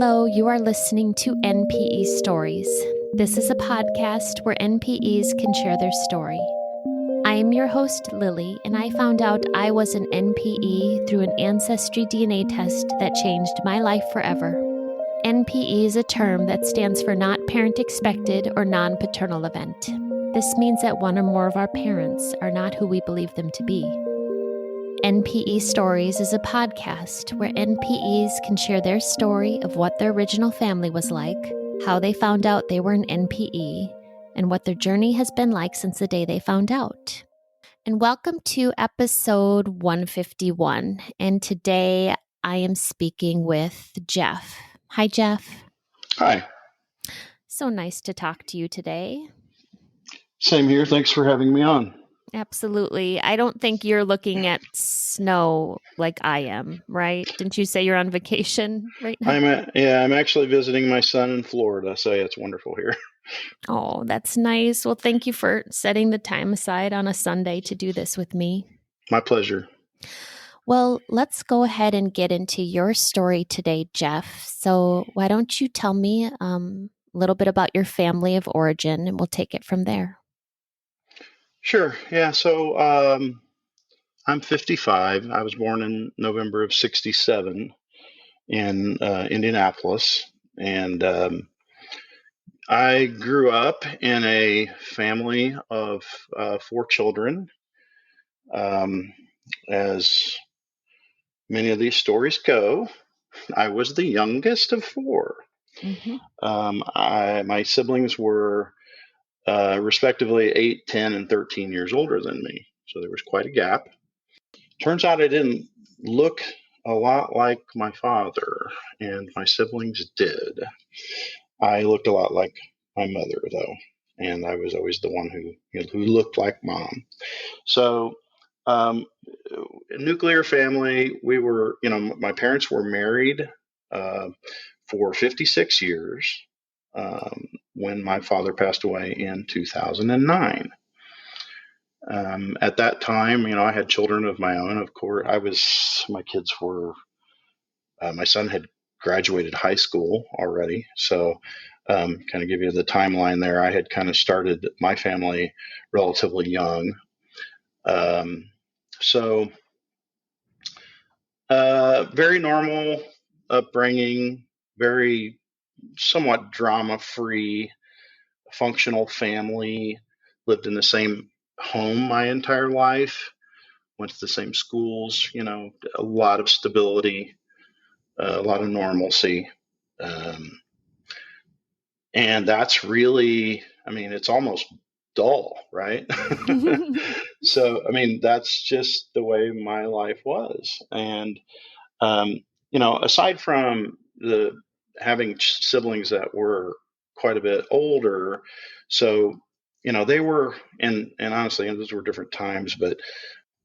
Hello, you are listening to NPE Stories. This is a podcast where NPEs can share their story. I am your host, Lily, and I found out I was an NPE through an Ancestry DNA test that changed my life forever. NPE is a term that stands for Not Parent Expected or Non-Paternal Event. This means that one or more of our parents are not who we believe them to be. NPE Stories is a podcast where NPEs can share their story of what their original family was like, how they found out they were an NPE, and what their journey has been like since the day they found out. And welcome to episode 151. And today I am speaking with Jeff. Hi, Jeff. Hi. So nice to talk to you today. Same here. Thanks for having me on. Absolutely. I don't think you're looking at snow like I am, right? Didn't you say you're on vacation right now? I'm actually visiting my son in Florida, so it's wonderful here. Oh, that's nice. Well, thank you for setting the time aside on a Sunday to do this with me. My pleasure. Well, let's go ahead and get into your story today, Jeff. So why don't you tell me a little bit about your family of origin, and we'll take it from there. Sure. Yeah. So I'm 55. I was born in November of 67 in Indianapolis. And I grew up in a family of 4 children. As many of these stories go, I was the youngest of 4. Mm-hmm. My siblings were respectively 8, 10, and 13 years older than me. So there was quite a gap. Turns out I didn't look a lot like my father, and my siblings did. I looked a lot like my mother, though, and I was always the one who looked like mom. So, a nuclear family. We were, my parents were married for 56 years. When my father passed away in 2009. At that time, I had children of my own. Of course, my son had graduated high school already. So, kind of give you the timeline there. I had kind of started my family relatively young. Very normal upbringing, very somewhat drama-free, functional family, lived in the same home my entire life, went to the same schools, a lot of stability, a lot of normalcy. And that's really, it's almost dull, right? So, that's just the way my life was. And, aside from having siblings that were quite a bit older, so they were, and honestly, those were different times, but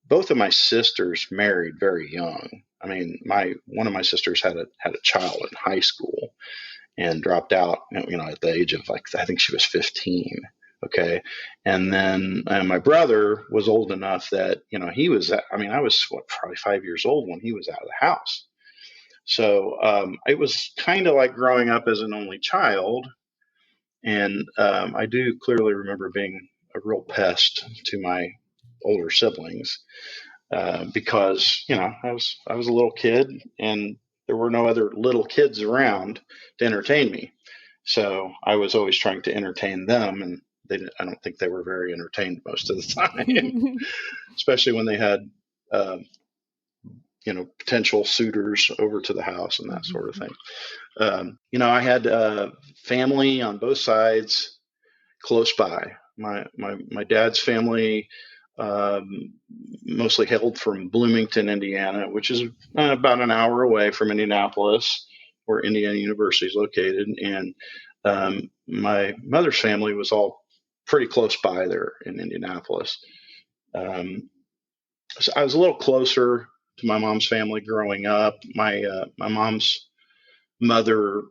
both of my sisters married very young. One of my sisters had a child in high school and dropped out, at the age of I think she was 15. Okay. And then my brother was old enough that, he was, I was probably 5 years old when he was out of the house. So it was kind of like growing up as an only child. And I do clearly remember being a real pest to my older siblings because, I was a little kid and there were no other little kids around to entertain me. So I was always trying to entertain them, and I don't think they were very entertained most of the time, especially when they had, potential suitors over to the house and that sort of thing. I had family on both sides close by. My dad's family mostly hailed from Bloomington, Indiana, which is about an hour away from Indianapolis, where Indiana University is located. And my mother's family was all pretty close by there in Indianapolis. So I was a little closer to my mom's family growing up. My mom's mother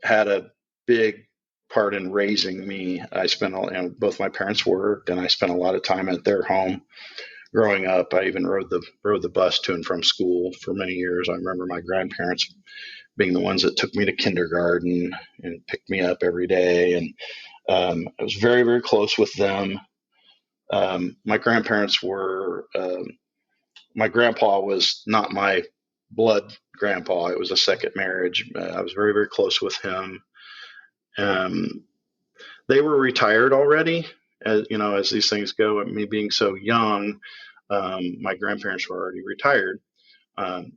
had a big part in raising me. I spent both my parents worked, and I spent a lot of time at their home growing up. I even rode the bus to and from school for many years. I remember my grandparents being the ones that took me to kindergarten and picked me up every day. And I was very, very close with them. My grandparents were, my grandpa was not my blood grandpa. It was a second marriage. I was very, very close with him. Um, they were retired already, as these things go. Me being so young, my grandparents were already retired. Um,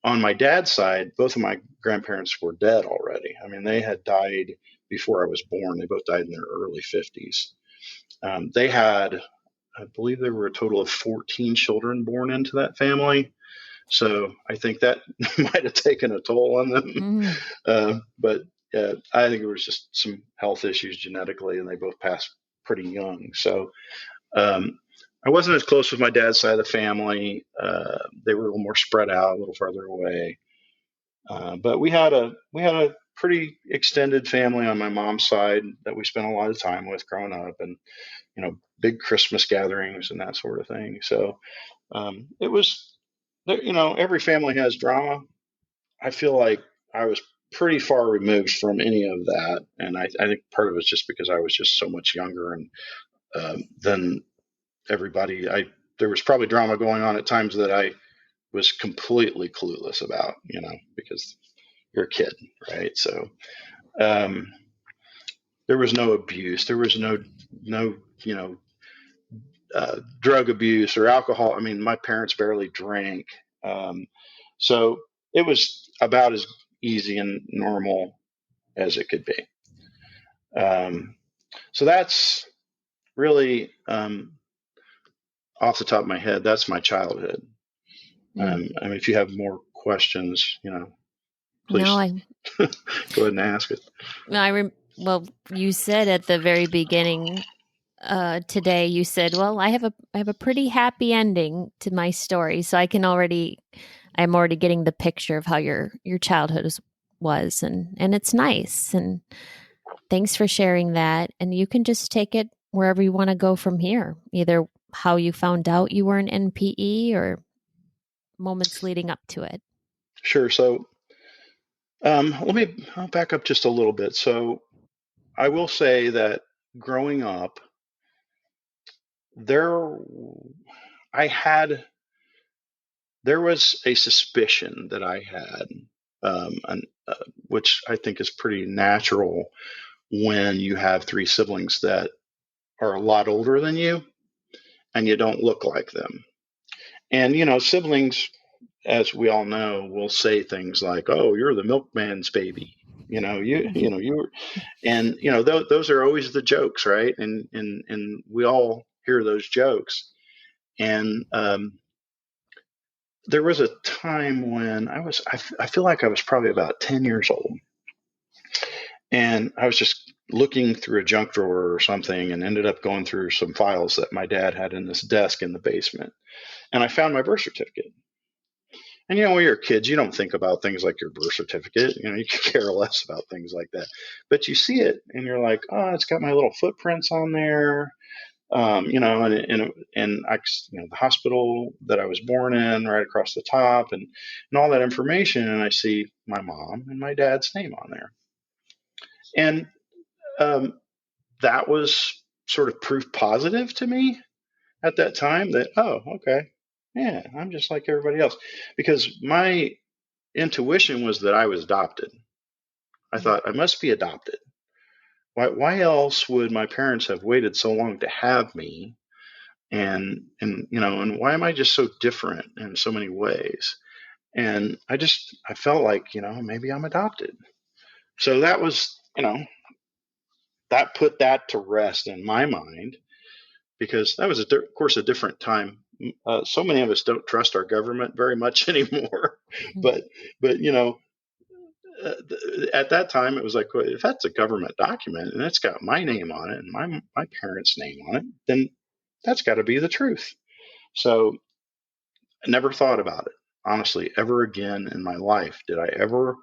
on my dad's side, both of my grandparents were dead already. I mean, they had died before I was born. They both died in their early 50s. They had, I believe there were a total of 14 children born into that family. So I think that might have taken a toll on them. Mm. But I think it was just some health issues genetically, and they both passed pretty young. So I wasn't as close with my dad's side of the family. They were a little more spread out, a little farther away. But we had a pretty extended family on my mom's side that we spent a lot of time with growing up, and big Christmas gatherings and that sort of thing. So it was, every family has drama. I feel like I was pretty far removed from any of that, and I think part of it was just because I was just so much younger and than everybody. There was probably drama going on at times that I was completely clueless about, because you're a kid, right? So there was no abuse. There was no drug abuse or alcohol. I mean, my parents barely drank. So it was about as easy and normal as it could be. So that's really, off the top of my head, that's my childhood. I mean, if you have more questions, please No, go ahead and ask it. well, you said at the very beginning today, you said, well, I have a pretty happy ending to my story. So I'm already getting the picture of how your childhood was, and it's nice. And thanks for sharing that. And you can just take it wherever you want to go from here, either how you found out you were an NPE or moments leading up to it. Sure. So I'll back up just a little bit. So I will say that growing up, there was a suspicion that I had, which I think is pretty natural when you have three siblings that are a lot older than you and you don't look like them. And siblings, as we all know, will say things like, "Oh, you're the milkman's baby." You were, and those are always the jokes, right? And we all hear those jokes. And there was a time when I feel like I was probably about 10 years old, and I was just looking through a junk drawer or something, and ended up going through some files that my dad had in this desk in the basement, and I found my birth certificate. And when you're kids, you don't think about things like your birth certificate. You can care less about things like that. But you see it, and you're like, "Oh, it's got my little footprints on there." And the hospital that I was born in, right across the top, and all that information. And I see my mom and my dad's name on there, and that was sort of proof positive to me at that time that, oh, okay, yeah, I'm just like everybody else, because my intuition was that I was adopted. I thought I must be adopted. Why else would my parents have waited so long to have me? And why am I just so different in so many ways? And I felt like, maybe I'm adopted. So that was, that put that to rest in my mind, because that was, of course, a different time. So many of us don't trust our government very much anymore. but, at that time, it was like, well, if that's a government document and it's got my name on it and my parents' name on it, then that's got to be the truth. So I never thought about it, honestly, ever again in my life. Did I ever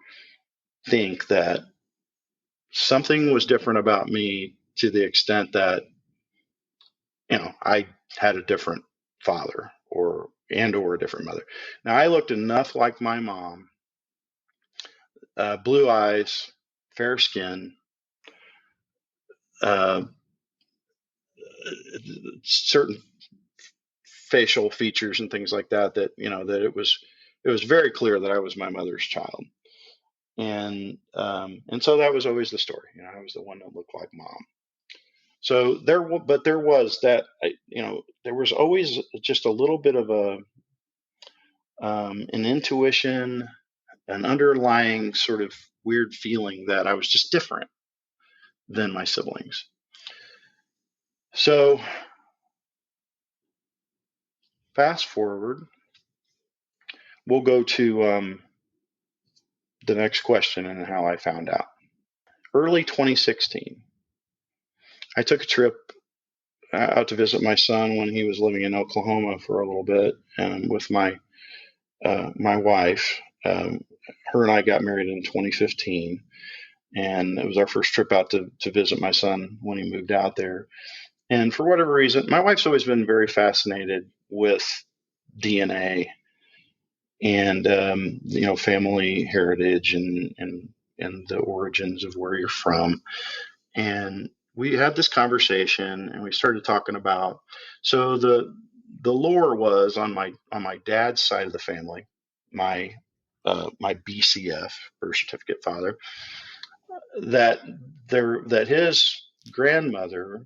think that something was different about me to the extent that, I had a different father or a different mother. Now, I looked enough like my mom blue eyes, fair skin, uh, certain facial features and things like that. That that it was very clear that I was my mother's child, and so that was always the story. I was the one that looked like mom. So but there was that. There was always just a little bit of an intuition, an underlying sort of weird feeling that I was just different than my siblings. So fast forward, we'll go to the next question and how I found out. Early 2016, I took a trip out to visit my son when he was living in Oklahoma for a little bit, with my wife. Her and I got married in 2015, and it was our first trip out to visit my son when he moved out there. And for whatever reason, my wife's always been very fascinated with DNA and family heritage and the origins of where you're from. And we had this conversation, and we started talking about, so the lore was on my dad's side of the family, my my BCF, birth certificate father, that that his grandmother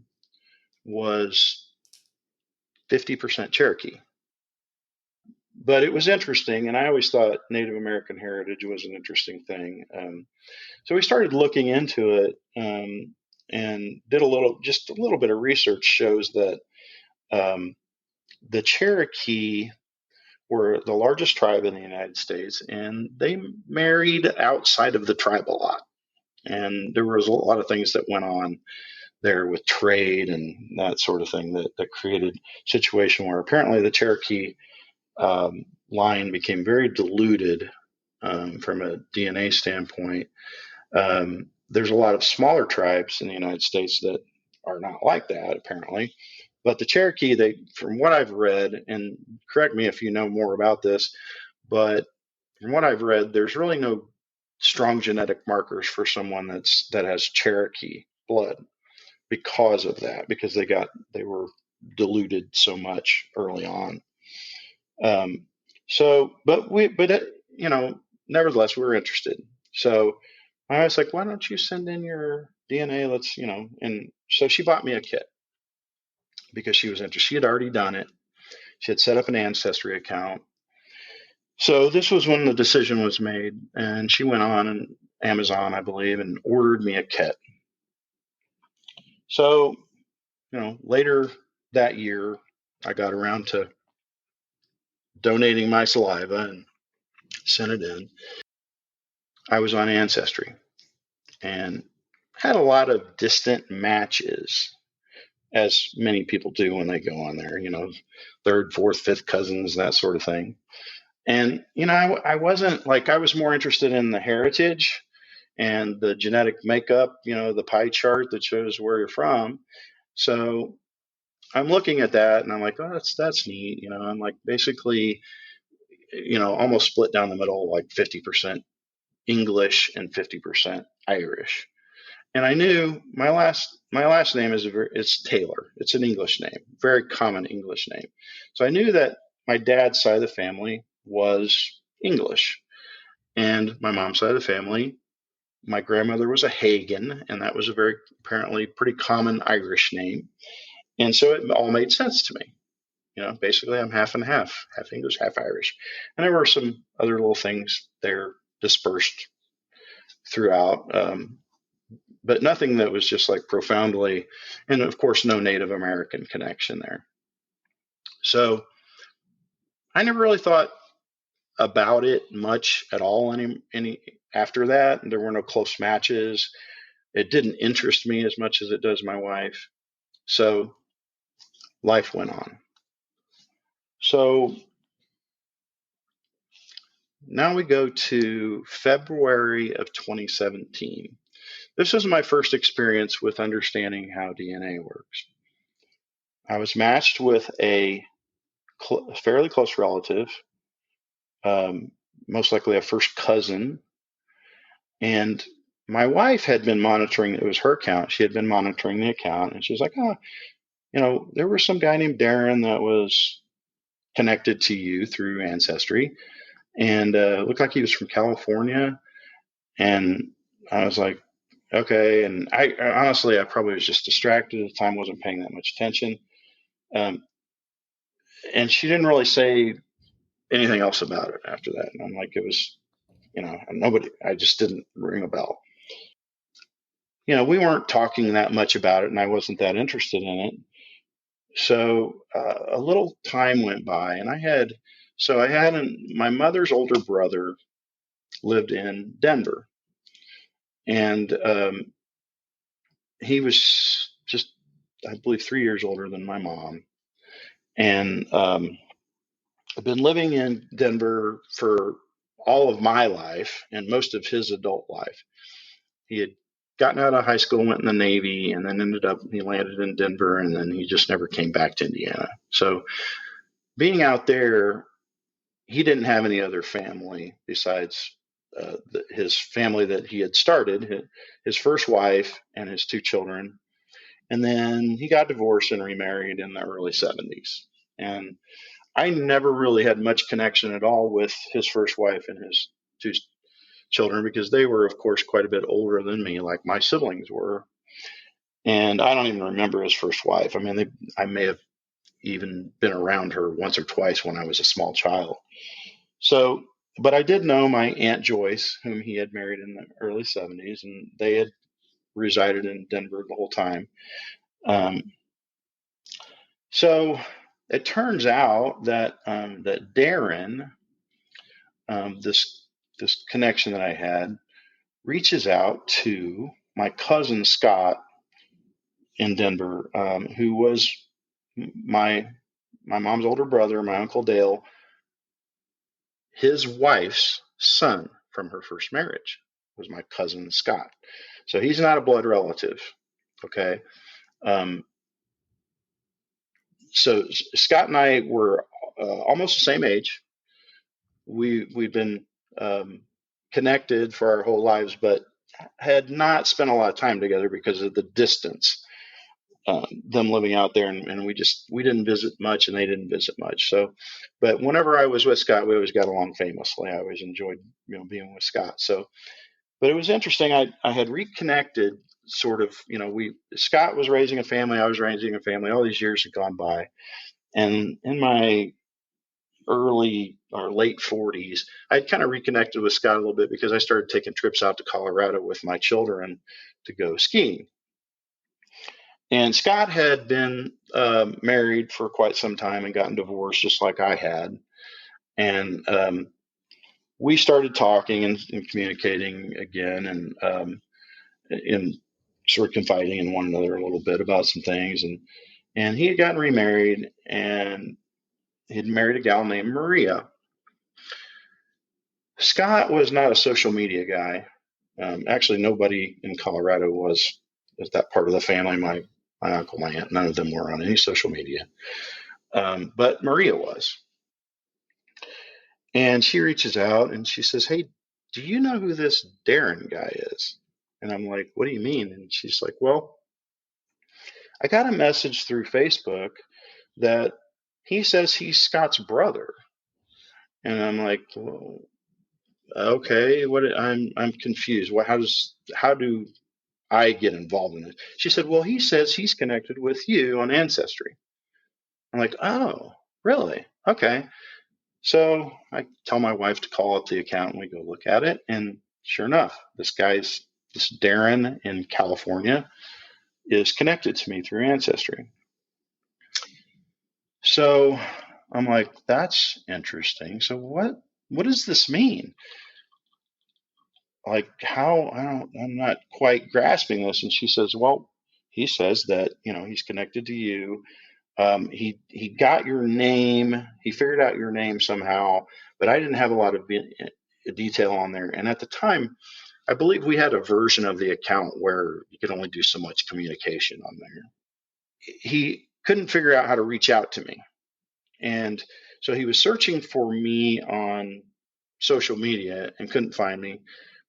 was 50% Cherokee. But it was interesting, and I always thought Native American heritage was an interesting thing. So we started looking into it, and did just a little bit of research. Shows that um, the Cherokee were the largest tribe in the United States, and they married outside of the tribe a lot. And there was a lot of things that went on there with trade and that sort of thing that created a situation where apparently the Cherokee line became very diluted from a DNA standpoint. There's a lot of smaller tribes in the United States that are not like that, apparently. But the Cherokee, from what I've read, and correct me if you know more about this, but from what I've read, there's really no strong genetic markers for someone that has Cherokee blood because of that, because they were diluted so much early on. Nevertheless, we were interested. So I was like, why don't you send in your DNA? And so she bought me a kit because she was interested. She had already done it. She had set up an Ancestry account. So this was when the decision was made, and she went on Amazon, I believe, and ordered me a kit. So, later that year, I got around to donating my saliva and sent it in. I was on Ancestry and had a lot of distant matches, as many people do when they go on there, third, fourth, fifth cousins, that sort of thing. And, I wasn't like, I was more interested in the heritage and the genetic makeup, the pie chart that shows where you're from. So I'm looking at that and I'm like, oh, that's neat. I'm like basically, almost split down the middle, like 50% English and 50% Irish. And I knew my last name it's Taylor. It's an English name, very common English name. So I knew that my dad's side of the family was English, and my mom's side of the family, my grandmother was a Hagen, and that was a very apparently pretty common Irish name. And so it all made sense to me. Basically I'm half and half English, half Irish. And there were some other little things there dispersed throughout. But nothing that was just like profoundly, and of course, no Native American connection there. So I never really thought about it much at all. Any after that, there were no close matches. It didn't interest me as much as it does my wife. So life went on. So now we go to February of 2017. This was my first experience with understanding how DNA works. I was matched with a fairly close relative, most likely a first cousin, And my wife had been monitoring, it was her account. She had been monitoring the account, and she was like, oh, there was some guy named Darren that was connected to you through Ancestry, and looked like he was from California. And I was like, okay. And I honestly, I probably was just distracted at the time, wasn't paying that much attention. Um, and she didn't really say anything else about it after that. And I'm like, it was, nobody, I just didn't ring a bell. We weren't talking that much about it, and I wasn't that interested in it. So a little time went by, and my mother's older brother lived in Denver, and he was just, I believe, 3 years older than my mom. And I've been living in Denver for all of my life and most of his adult life. He had gotten out of high school, went in the Navy, and then he landed in Denver, and then he just never came back to Indiana. So being out there, he didn't have any other family besides his family that he had started, his first wife and his two children. And then he got divorced and remarried in the early 70s. And I never really had much connection at all with his first wife and his two children because they were, of course, quite a bit older than me, like my siblings were. And I don't even remember his first wife. I mean, I may have even been around her once or twice when I was a small child. So, but I did know my Aunt Joyce, whom he had married in the early 70s, and they had resided in Denver the whole time. So it turns out that Darren, this connection that I had, reaches out to my cousin Scott in Denver, who was my mom's older brother, my Uncle Dale, his wife's son from her first marriage was my cousin Scott. So he's not a blood relative. Okay. Um, so Scott and I were almost the same age. We've been connected for our whole lives, but had not spent a lot of time together because of the distance. Them living out there, and we didn't visit much, and they didn't visit much. So, but whenever I was with Scott, we always got along famously. I always enjoyed being with Scott. So, but it was interesting. I had reconnected sort of. Scott was raising a family, I was raising a family. All these years had gone by, and in my early or late 40s, I'd kind of reconnected with Scott a little bit because I started taking trips out to Colorado with my children to go skiing. And Scott had been married for quite some time and gotten divorced just like I had. And we started talking and communicating again, and sort of confiding in one another a little bit about some things. And he had gotten remarried, and he'd married a gal named Maria. Scott was not a social media guy. Actually, nobody in Colorado was that part of the family. My uncle, my aunt, none of them were on any social media. But Maria was. And she reaches out and she says, "Hey, do you know who this Darren guy is?" And I'm like, "What do you mean?" And she's like, "Well, I got a message through Facebook that he says he's Scott's brother." And I'm like, well, okay, I'm confused. Well, how do I get involved in it? She said, "Well, he says he's connected with you on Ancestry." I'm like, "Oh, really? Okay." So I tell my wife to call up the account, and we go look at it. And sure enough, this Darren in California is connected to me through Ancestry. So I'm like, that's interesting. So what does this mean? Like, I'm not quite grasping this. And she says, "Well, he says that, he's connected to you. He got your name. He figured out your name somehow, but I didn't have a lot of detail on there. And at the time, I believe we had a version of the account where you could only do so much communication on there. He couldn't figure out how to reach out to me, and so he was searching for me on social media and couldn't find me.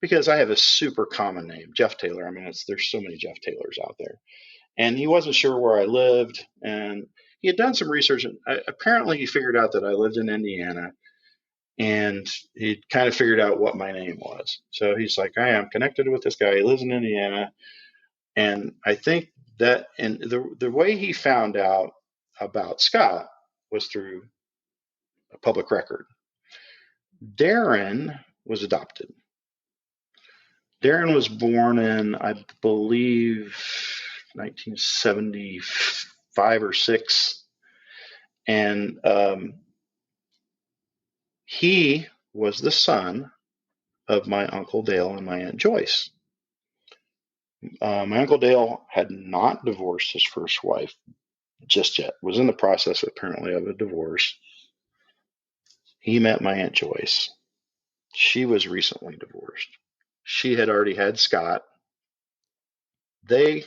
because I have a super common name, Jeff Taylor. I mean, there's so many Jeff Taylors out there. And he wasn't sure where I lived. And he had done some research. And apparently, he figured out that I lived in Indiana. And he kind of figured out what my name was. So he's like, I am connected with this guy. He lives in Indiana. And I think that, and the way he found out about Scott was through a public record. Darren was adopted. Darren was born in, I believe, 1975 or 6. And he was the son of my Uncle Dale and my Aunt Joyce. My Uncle Dale had not divorced his first wife just yet, was in the process apparently of a divorce. He met my Aunt Joyce. She was recently divorced. She had already had Scott. They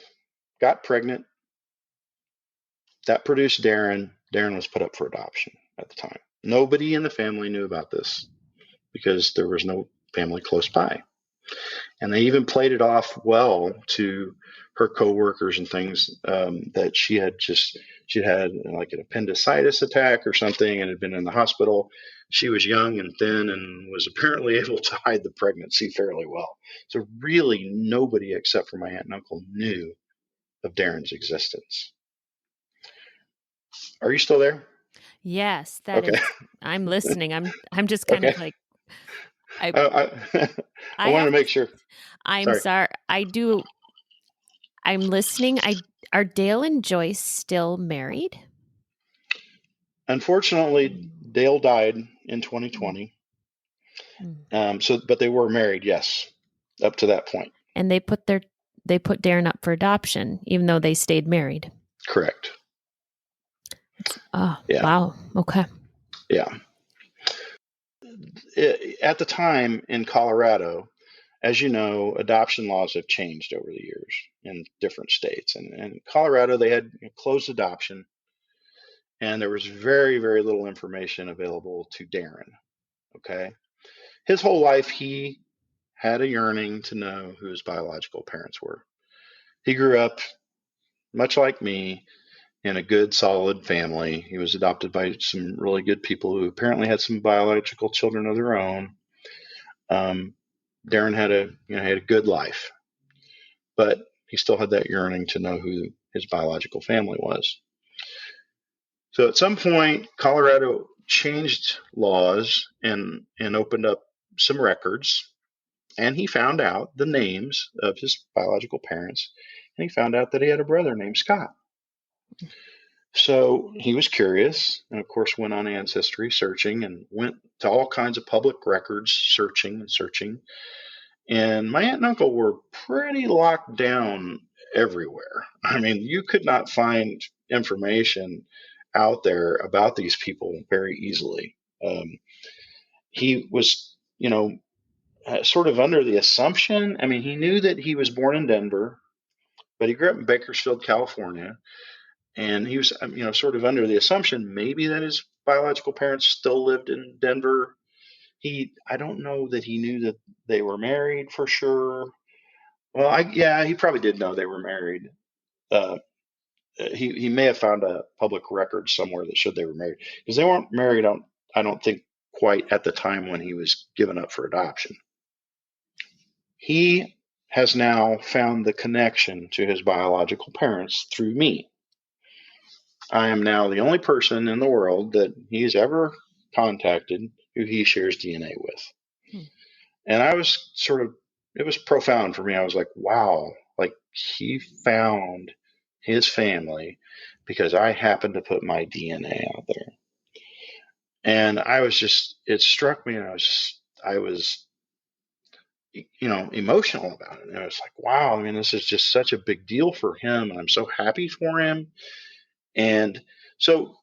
got pregnant. That produced Darren. Darren was put up for adoption at the time. Nobody in the family knew about this because there was no family close by. And they even played it off well to her coworkers and things, that she had like an appendicitis attack or something and had been in the hospital. She was young and thin and was apparently able to hide the pregnancy fairly well. So really nobody except for my aunt and uncle knew of Darren's existence. Are you still there? Yes, that is. I'm listening. I'm just kind of like, I I wanted have to make sure. I'm sorry. I'm listening. Are Dale and Joyce still married? Unfortunately, Dale died in 2020. But they were married, yes, up to that point. And they put Darren up for adoption, even though they stayed married. Correct. Oh, yeah. Wow. Okay. Yeah. At the time in Colorado, as you know, adoption laws have changed over the years in different states. And in Colorado, they had closed adoption, and there was very, very little information available to Darren. Okay. His whole life, he had a yearning to know who his biological parents were. He grew up, much like me, in a good, solid family. He was adopted by some really good people who apparently had some biological children of their own. Darren had a good life, but he still had that yearning to know who his biological family was. So at some point, Colorado changed laws and opened up some records, and he found out the names of his biological parents, and he found out that he had a brother named Scott. So he was curious and, of course, went on Ancestry searching and went to all kinds of public records searching. And my aunt and uncle were pretty locked down everywhere. I mean, you could not find information out there about these people very easily. He was, sort of under the assumption. I mean, he knew that he was born in Denver, but he grew up in Bakersfield, California. And he was, sort of under the assumption maybe that his biological parents still lived in Denver. I don't know that he knew that they were married for sure. Well, he probably did know they were married. He may have found a public record somewhere that showed they were married, because they weren't married. I don't think quite at the time when he was given up for adoption. He has now found the connection to his biological parents through me. I am now the only person in the world that he's ever contacted who he shares DNA with. And I was it was profound for me. I was like, wow, like he found his family because I happened to put my DNA out there. And it struck me, and I was emotional about it. And I was like, wow, I mean, this is just such a big deal for him, and I'm so happy for him. And so,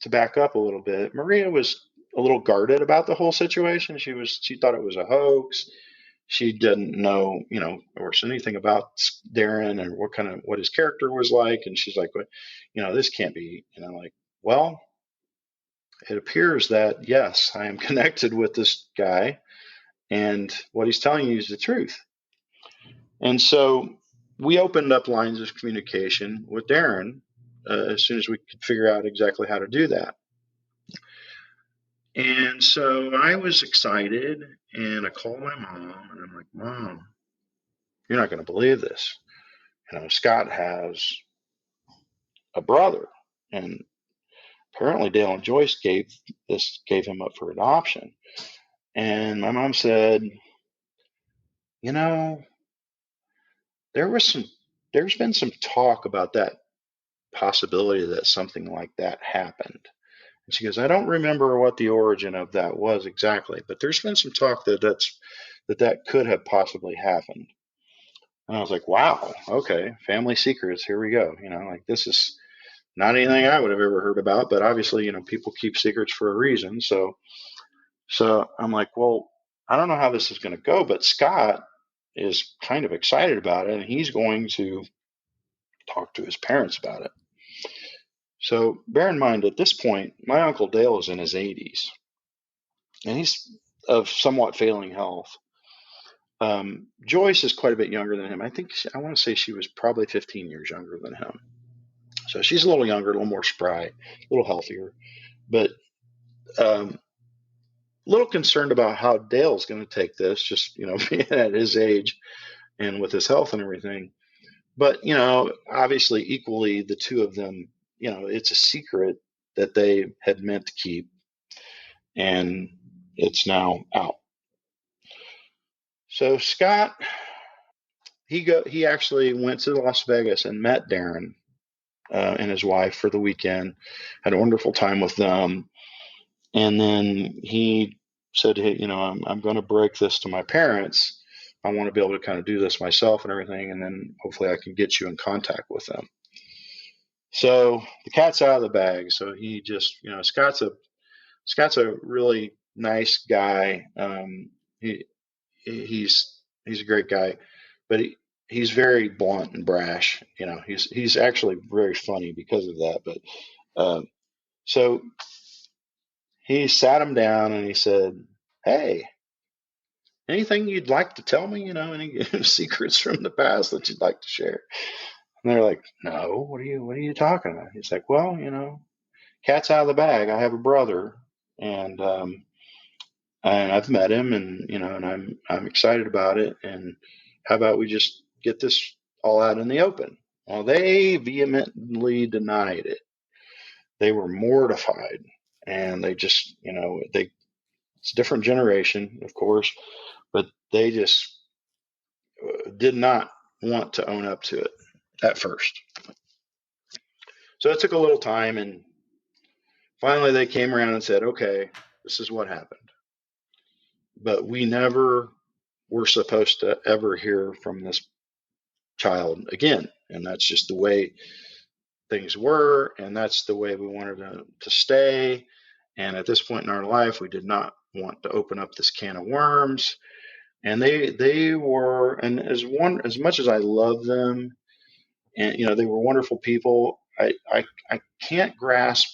to back up a little bit, Maria was a little guarded about the whole situation. She thought it was a hoax. She didn't know, of course, anything about Darren and what his character was like. And she's like, well, this can't be, like, well, it appears that yes, I am connected with this guy, and what he's telling you is the truth. And so we opened up lines of communication with Darren as soon as we could figure out exactly how to do that. And so I was excited, and I called my mom, and I'm like, Mom, you're not going to believe this. Scott has a brother, and apparently Dale and Joyce gave him up for adoption. And my mom said, you know, there's been some talk about that possibility that something like that happened. And she goes, I don't remember what the origin of that was exactly, but there's been some talk that could have possibly happened. And I was like, wow, okay, family secrets, here we go. Like, this is not anything I would have ever heard about, but obviously, people keep secrets for a reason. So I'm like, well, I don't know how this is going to go, but Scott is kind of excited about it, and he's going to talk to his parents about it. So bear in mind, at this point, my Uncle Dale is in his 80s, and he's of somewhat failing health. Joyce is quite a bit younger than him. I want to say she was probably 15 years younger than him. So she's a little younger, a little more spry, a little healthier, but a little concerned about how Dale's going to take this, just, being at his age and with his health and everything. But, obviously equally, the two of them, it's a secret that they had meant to keep, and it's now out. So Scott, he actually went to Las Vegas and met Darren and his wife for the weekend, had a wonderful time with them. And then he said, hey, I'm going to break this to my parents. I want to be able to kind of do this myself and everything. And then hopefully I can get you in contact with them. So the cat's out of the bag. So he just, Scott's a really nice guy. He's a great guy, but he's very blunt and brash. He's actually very funny because of that. But so he sat him down and he said, hey, anything you'd like to tell me? Any secrets from the past that you'd like to share? And they're like, no, what are you talking about? He's like, well, cat's out of the bag. I have a brother, and I've met him, and and I'm excited about it. And how about we just get this all out in the open? Well, they vehemently denied it. They were mortified, and they just, it's a different generation, of course, but they just did not want to own up to it at first. So it took a little time, and finally they came around and said, okay, this is what happened. But we never were supposed to ever hear from this child again. And that's just the way things were, and that's the way we wanted to stay. And at this point in our life, we did not want to open up this can of worms. And they were, and as much as I love them, and they were wonderful people, I can't grasp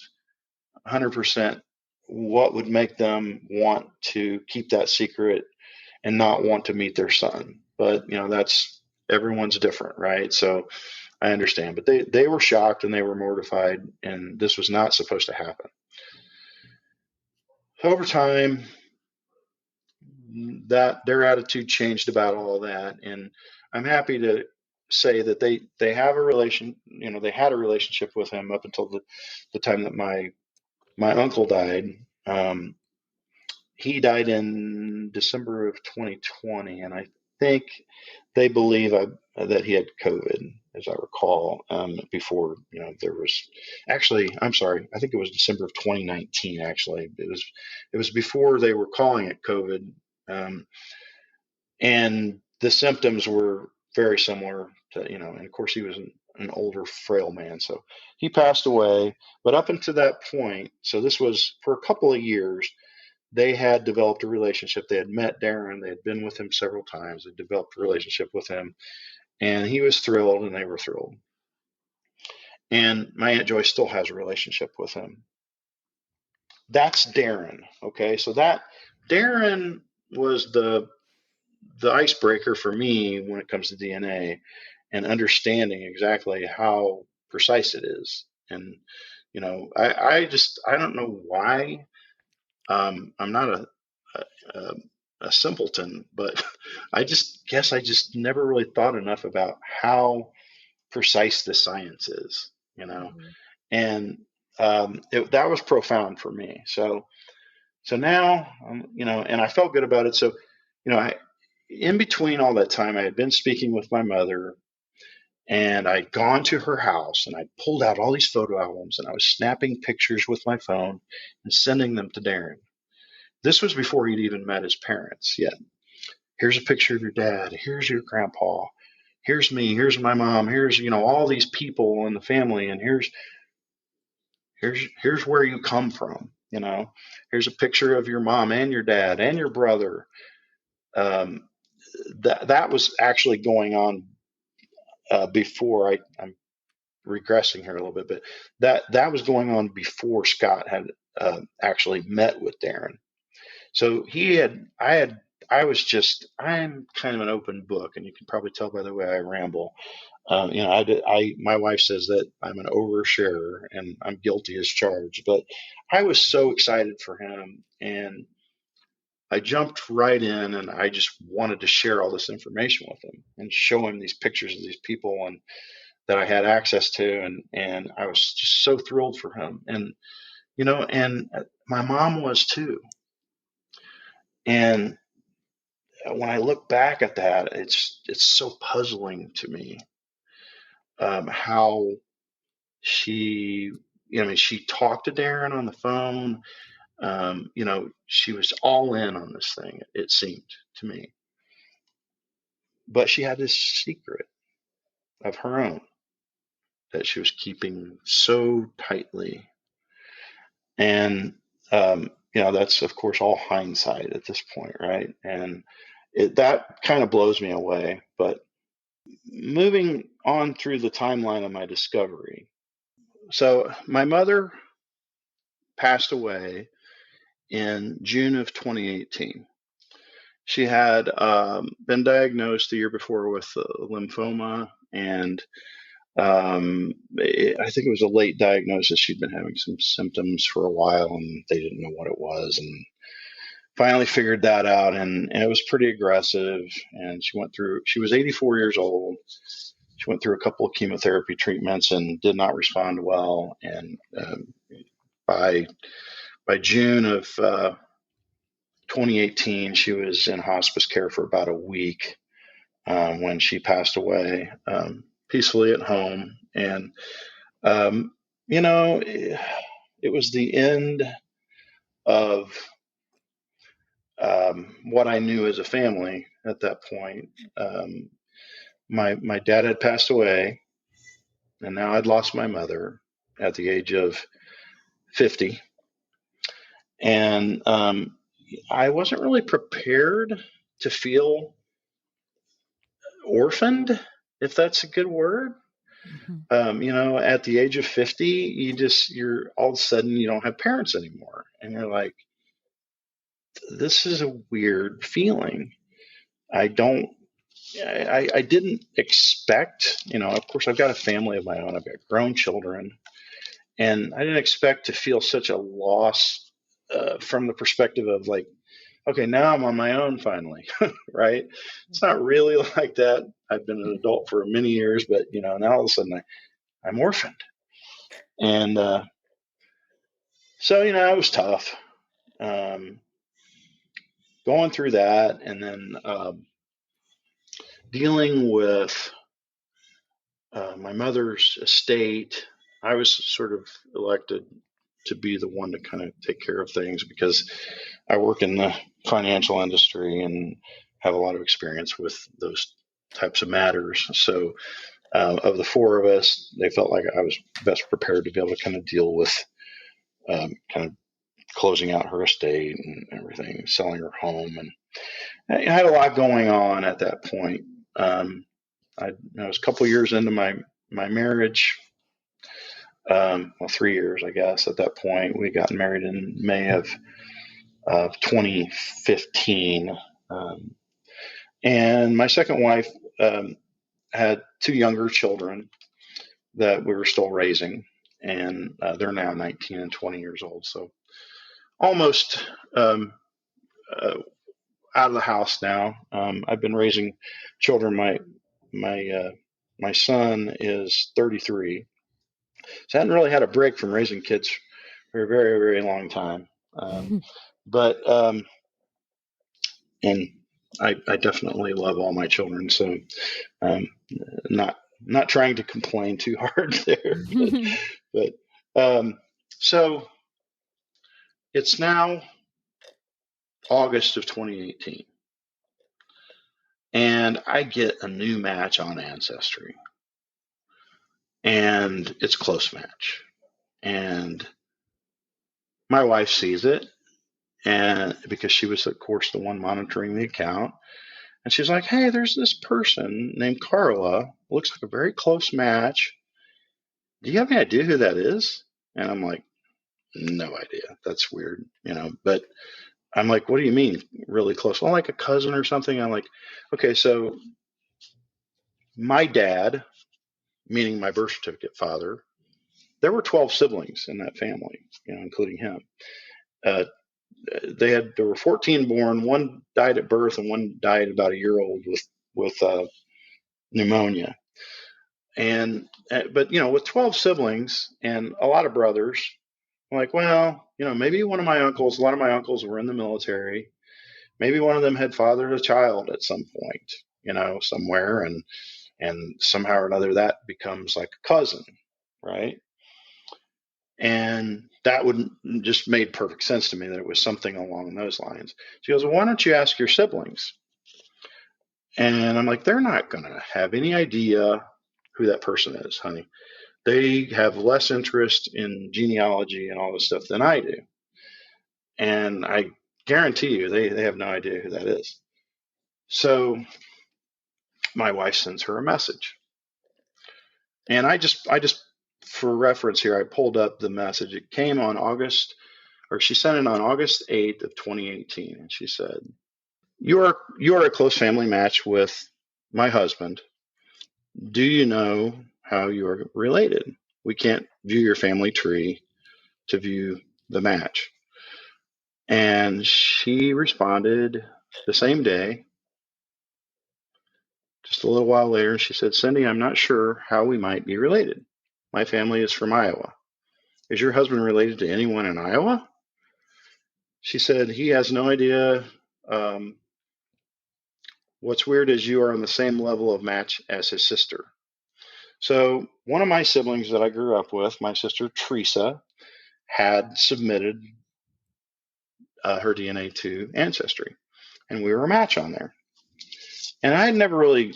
100% what would make them want to keep that secret and not want to meet their son. But that's, everyone's different, right? So I understand, but they were shocked and they were mortified, and this was not supposed to happen. Over time, that their attitude changed about all that, and I'm happy to say that they have a relation. They had a relationship with him up until the time that my uncle died. He died in December of 2020, and I think they believe that he had COVID, as I recall. Before there was, actually, I'm sorry, I think it was December of 2019. Actually, it was before they were calling it COVID, and the symptoms were very similar to And of course, he was an older, frail man, so he passed away. But up until that point, so this was for a couple of years, they had developed a relationship. They had met Darren. They had been with him several times. They developed a relationship with him, and he was thrilled, and they were thrilled. And my Aunt Joy still has a relationship with him. That's Darren. Okay, so that Darren was the icebreaker for me when it comes to DNA and understanding exactly how precise it is. And I don't know why. I'm not a, a simpleton, but I just guess I just never really thought enough about how precise the science is, Mm-hmm. and that was profound for me. So now, and I felt good about it. So, in between all that time, I had been speaking with my mother, and I'd gone to her house, and I pulled out all these photo albums, and I was snapping pictures with my phone and sending them to Darren. This was before he'd even met his parents yet. Here's a picture of your dad. Here's your grandpa. Here's me. Here's my mom. Here's all these people in the family, and here's where you come from. Here's a picture of your mom and your dad and your brother. Um, that was actually going on before I'm regressing here a little bit, but that was going on before Scott had actually met with Darren. So I'm kind of an open book, and you can probably tell by the way I ramble. My wife says that I'm an oversharer, and I'm guilty as charged. But I was so excited for him, and I jumped right in, and I just wanted to share all this information with him and show him these pictures of these people and that I had access to, and I was just so thrilled for him, and my mom was too. And when I look back at that, it's so puzzling to me how she, she talked to Darren on the phone. She was all in on this thing. It seemed to me, but she had this secret of her own that she was keeping so tightly, and that's of course all hindsight at this point, right? And that kind of blows me away. But moving on through the timeline of my discovery. So my mother passed away in June of 2018. She had been diagnosed the year before with lymphoma, and I think it was a late diagnosis. She'd been having some symptoms for a while, and they didn't know what it was, and finally figured that out, and it was pretty aggressive. And she was 84 years old. She went through a couple of chemotherapy treatments and did not respond well. And by June of 2018, she was in hospice care for about a week when she passed away peacefully at home. And it was the end of what I knew as a family at that point. My dad had passed away, and now I'd lost my mother at the age of 50. And I wasn't really prepared to feel orphaned, if that's a good word. At the age of 50, you're all of a sudden you don't have parents anymore. And you're like, this is a weird feeling. I didn't expect, of course I've got a family of my own. I've got grown children, and I didn't expect to feel such a loss from the perspective of like, okay, now I'm on my own finally, right? It's not really like that. I've been an adult for many years, but now all of a sudden I'm orphaned. And so, it was tough going through that, and then dealing with my mother's estate. I was sort of elected to be the one to kind of take care of things because I work in the financial industry and have a lot of experience with those types of matters. So, of the four of us, they felt like I was best prepared to be able to kind of deal with kind of closing out her estate and everything, selling her home. And I had a lot going on at that point. I was a couple of years into my marriage. 3 years, I guess. At that point, we got married in May of of 2015. And my second wife had two younger children that we were still raising, and they're now 19 and 20 years old. So almost uh, out of the house now. I've been raising children. My son is 33, so I hadn't really had a break from raising kids for a very, very long time. But and I definitely love all my children. So um, not trying to complain too hard there. But so it's now August of 2018, and I get a new match on Ancestry, and it's a close match, and my wife sees it, and because she was, of course, the one monitoring the account. And she's like, hey, there's this person named Carla. Looks like a very close match. Do you have any idea who that is? And I'm like, no idea. That's weird, But I'm like, what do you mean really close? Well, like a cousin or something. I'm like, okay, so my dad, meaning my birth certificate father, there were 12 siblings in that family, including him. Uh, there were 14 born. One died at birth, and one died about a year old with pneumonia. And but with 12 siblings and a lot of brothers, I'm like, well, maybe one of my uncles. A lot of my uncles were in the military. Maybe one of them had fathered a child at some point, somewhere, and somehow or another that becomes like a cousin, right? And that would just made perfect sense to me that it was something along those lines. She goes, well, why don't you ask your siblings? And I'm like, they're not going to have any idea who that person is, honey. They have less interest in genealogy and all this stuff than I do. And I guarantee you, they have no idea who that is. So my wife sends her a message. And I just, for reference here, I pulled up the message. It came on she sent it on August 8th of 2018. And she said, you are a close family match with my husband. Do you know how you are related? We can't view your family tree to view the match. And she responded the same day, just a little while later. She said, Cindy, I'm not sure how we might be related. My family is from Iowa. Is your husband related to anyone in Iowa? She said, he has no idea. What's weird is you are on the same level of match as his sister. So one of my siblings that I grew up with, my sister Teresa, had submitted her DNA to Ancestry, and we were a match on there. And I had never really,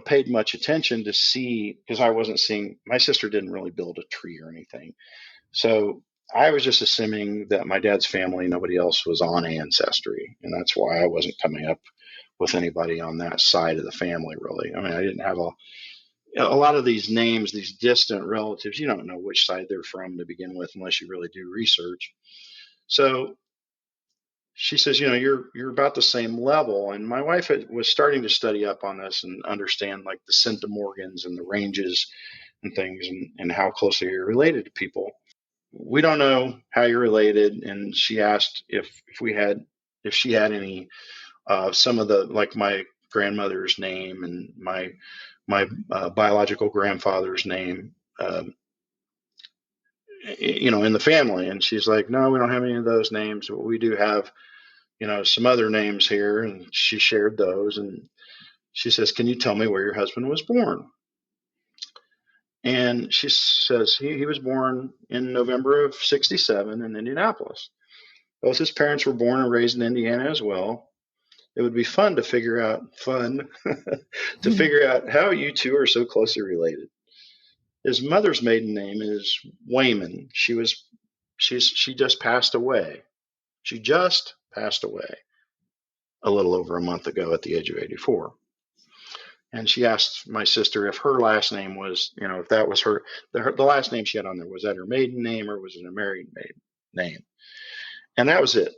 paid much attention to see, because I wasn't seeing, my sister didn't really build a tree or anything. So I was just assuming that my dad's family, nobody else was on Ancestry. And that's why I wasn't coming up with anybody on that side of the family, really. I mean, I didn't have a lot of these names, these distant relatives, you don't know which side they're from to begin with unless you really do research. So she says, you're about the same level. And my wife was starting to study up on this and understand like the centimorgans and the ranges and things, and how closely you're related to people. We don't know how you're related. And she asked if she had any, some of the, like my grandmother's name and my biological grandfather's name, in the family. And she's like, no, we don't have any of those names, but we do have some other names here. And she shared those. And she says, can you tell me where your husband was born? And she says he was born in November of 1967 in Indianapolis. Both his parents were born and raised in Indiana as well. It would be fun to figure out how you two are so closely related. His mother's maiden name is Wayman. She just passed away. She just passed away a little over a month ago at the age of 84. And she asked my sister if her last name was, if that was the last name she had on there, was that her maiden name or was it a married maiden name? And that was it.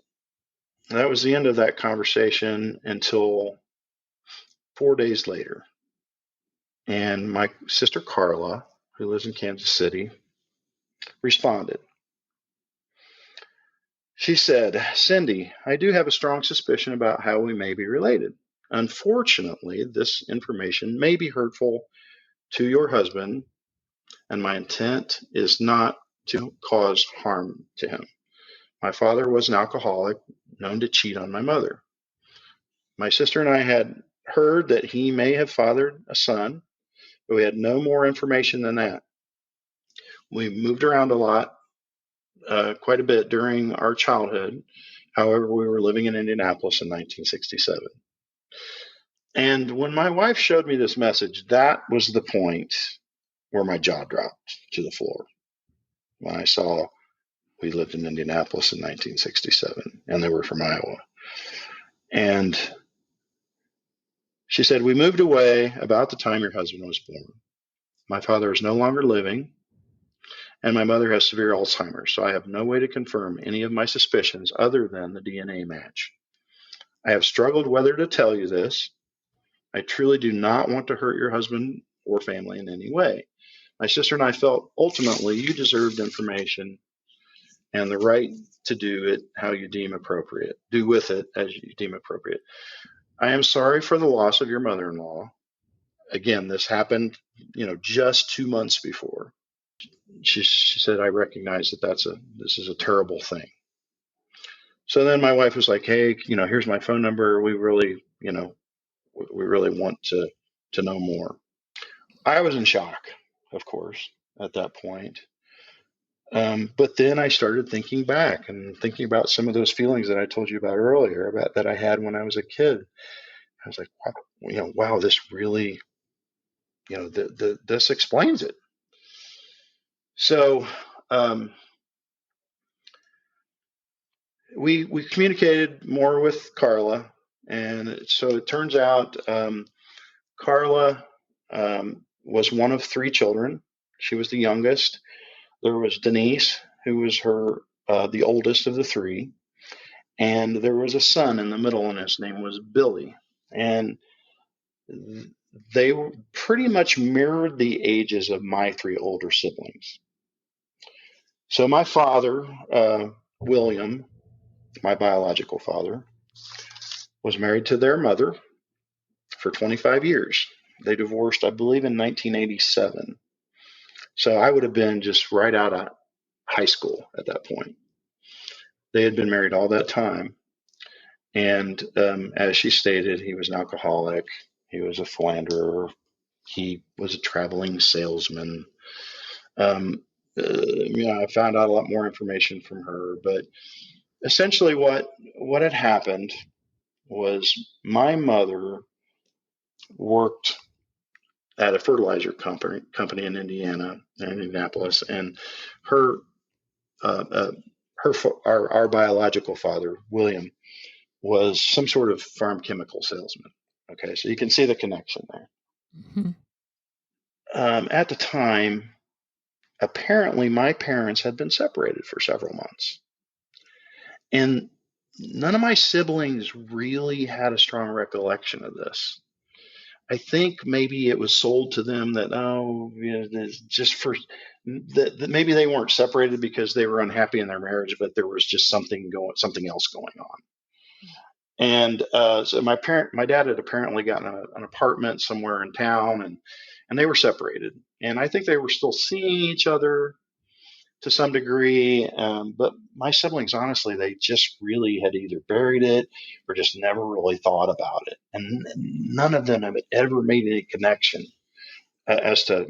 That was the end of that conversation until 4 days later. And my sister Carla, who lives in Kansas City, responded. She said, Cindy, I do have a strong suspicion about how we may be related. Unfortunately, this information may be hurtful to your husband, and my intent is not to cause harm to him. My father was an alcoholic, known to cheat on my mother. My sister and I had heard that he may have fathered a son, but we had no more information than that. We moved around a lot, quite a bit during our childhood. However, we were living in Indianapolis in 1967. And when my wife showed me this message, that was the point where my jaw dropped to the floor. When I saw we lived in Indianapolis in 1967 and they were from Iowa. And she said, we moved away about the time your husband was born. My father is no longer living, and my mother has severe Alzheimer's, so I have no way to confirm any of my suspicions other than the DNA match. I have struggled whether to tell you this. I truly do not want to hurt your husband or family in any way. My sister and I felt ultimately you deserved information and the right to do it how you deem appropriate. Do with it as you deem appropriate. I am sorry for the loss of your mother-in-law. Again, this happened, just 2 months before. She said, I recognize that this is a terrible thing. So then my wife was like, hey, here's my phone number. We really want to know more. I was in shock, of course, at that point. But then I started thinking back and thinking about some of those feelings that I told you about earlier, about that I had when I was a kid. I was like, wow, this really, this explains it. So we communicated more with Carla, and so it turns out Carla was one of 3 children. She was the youngest. There was Denise, who was the oldest of the 3, and there was a son in the middle, and his name was Billy. And they pretty much mirrored the ages of my 3 older siblings. So my father, William, my biological father, was married to their mother for 25 years. They divorced, I believe, in 1987. So I would have been just right out of high school at that point. They had been married all that time. And as she stated, he was an alcoholic. He was a philanderer. He was a traveling salesman. I found out a lot more information from her. But essentially what had happened was my mother worked at a fertilizer company in Indianapolis, and our biological father, William, was some sort of farm chemical salesman. Okay, so you can see the connection there. Mm-hmm. At the time, apparently my parents had been separated for several months, and none of my siblings really had a strong recollection of this. I think maybe it was sold to them that just for that maybe they weren't separated because they were unhappy in their marriage, but there was just something else going on. And so my dad had apparently gotten an apartment somewhere in town, and they were separated. And I think they were still seeing each other to some degree, but my siblings, honestly, they just really had either buried it or just never really thought about it, and none of them have ever made any connection as to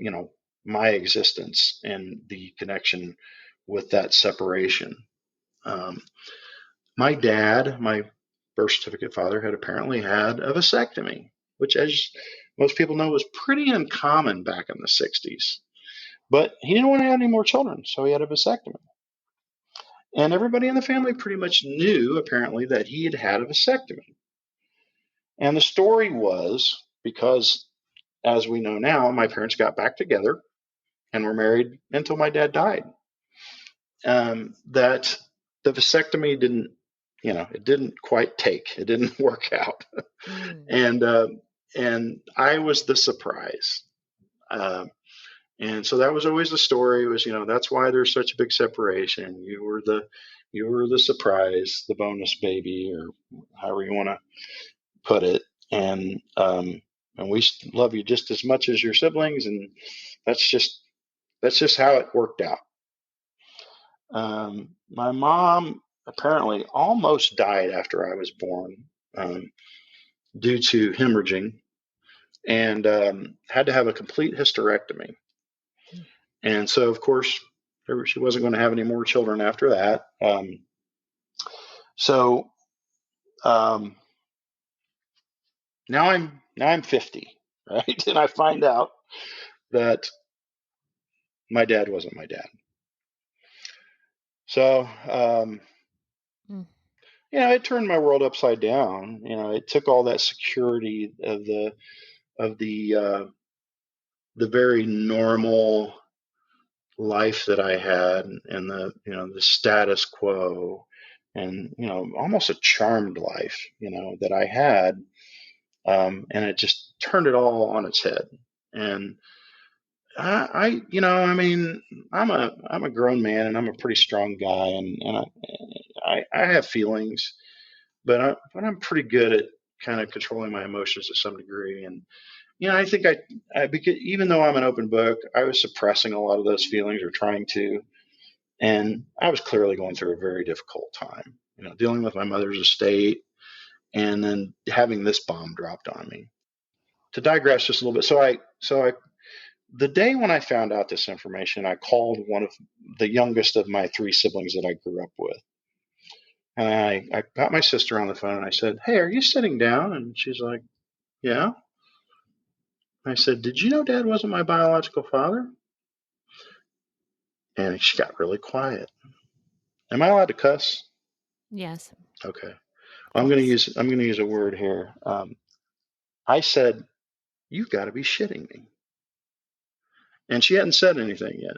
my existence and the connection with that separation. My dad, my birth certificate father, had apparently had a vasectomy, which, as most people know, was pretty uncommon back in the 60s. But he didn't want to have any more children, so he had a vasectomy. And everybody in the family pretty much knew, apparently, that he had had a vasectomy. And the story was because, as we know now, my parents got back together and were married until my dad died. That the vasectomy didn't it didn't quite take. It didn't work out. And I was the surprise. And so that was always the story was, that's why there's such a big separation. You were the surprise, the bonus baby, or however you want to put it. And we love you just as much as your siblings. And that's just how it worked out. My mom apparently almost died after I was born, due to hemorrhaging, and had to have a complete hysterectomy. And so, of course, she wasn't going to have any more children after that. So now I'm 50, right? And I find out that my dad wasn't my dad. So it turned my world upside down. It took all that security of the very normal life that I had, and the status quo, and almost a charmed life that I had, and it just turned it all on its head. And I mean, I'm a grown man, and I'm a pretty strong guy, and I have feelings, but I'm pretty good at kind of controlling my emotions to some degree. And I think because even though I'm an open book, I was suppressing a lot of those feelings, or trying to. And I was clearly going through a very difficult time, dealing with my mother's estate, and then having this bomb dropped on me. To digress just a little bit, so I, the day when I found out this information, I called one of the youngest of my three siblings that I grew up with, and I got my sister on the phone, and I said, "Hey, are you sitting down?" And she's like, "Yeah." I said, "Did you know Dad wasn't my biological father?" And she got really quiet. Am I allowed to cuss? Yes. Okay. Well, I'm going to use a word here. I said, "You've got to be shitting me." And she hadn't said anything yet.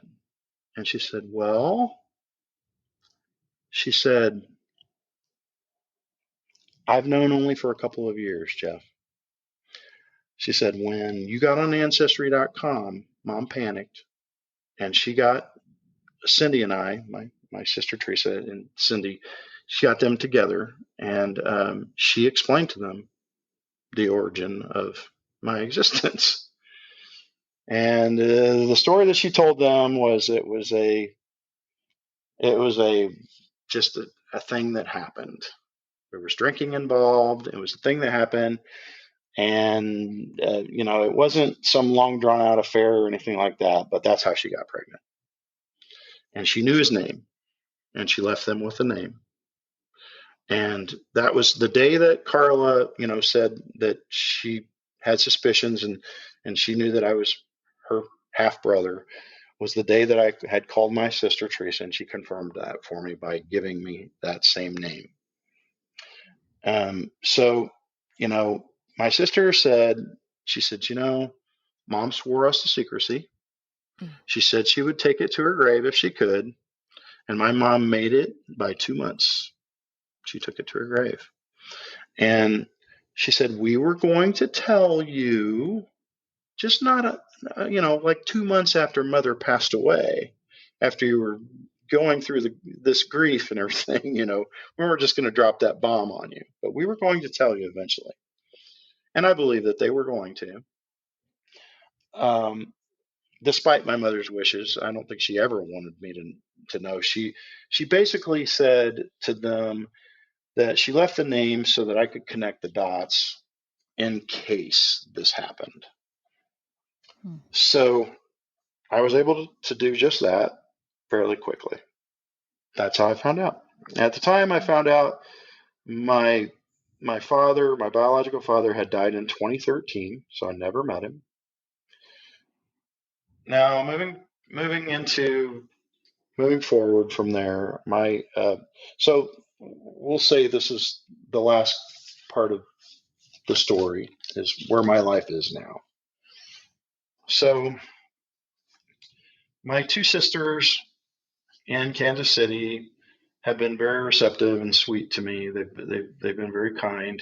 And she said, "Well," she said, "I've known only for a couple of years, Jeff." She said, "When you got on Ancestry.com, Mom panicked, and she got Cindy and I, my sister Teresa and Cindy, she got them together, and she explained to them the origin of my existence." And the story that she told them was it was just a thing that happened. There was drinking involved. It was a thing that happened, and it wasn't some long drawn out affair or anything like that. But that's how she got pregnant, and she knew his name, and she left them with a name. And that was the day that Carla, said that she had suspicions, and she knew that I was her half brother. Was the day that I had called my sister Teresa, and she confirmed that for me by giving me that same name. So, my sister said, Mom swore us to secrecy. She said she would take it to her grave if she could. And my mom made it by 2 months. She took it to her grave. And she said, we were going to tell you, just not, like 2 months after Mother passed away, after you were going through this grief and everything, we weren't just going to drop that bomb on you, but we were going to tell you eventually. And I believe that they were going to. Despite my mother's wishes, I don't think she ever wanted me to know. She basically said to them that she left the name so that I could connect the dots in case this happened. So I was able to do just that fairly quickly. That's how I found out. At the time I found out, my father, my biological father, had died in 2013, so I never met him. Now moving forward from there, so we'll say this is the last part of the story, is where my life is now. So my two sisters in Kansas City, have been very receptive and sweet to me. They've been very kind.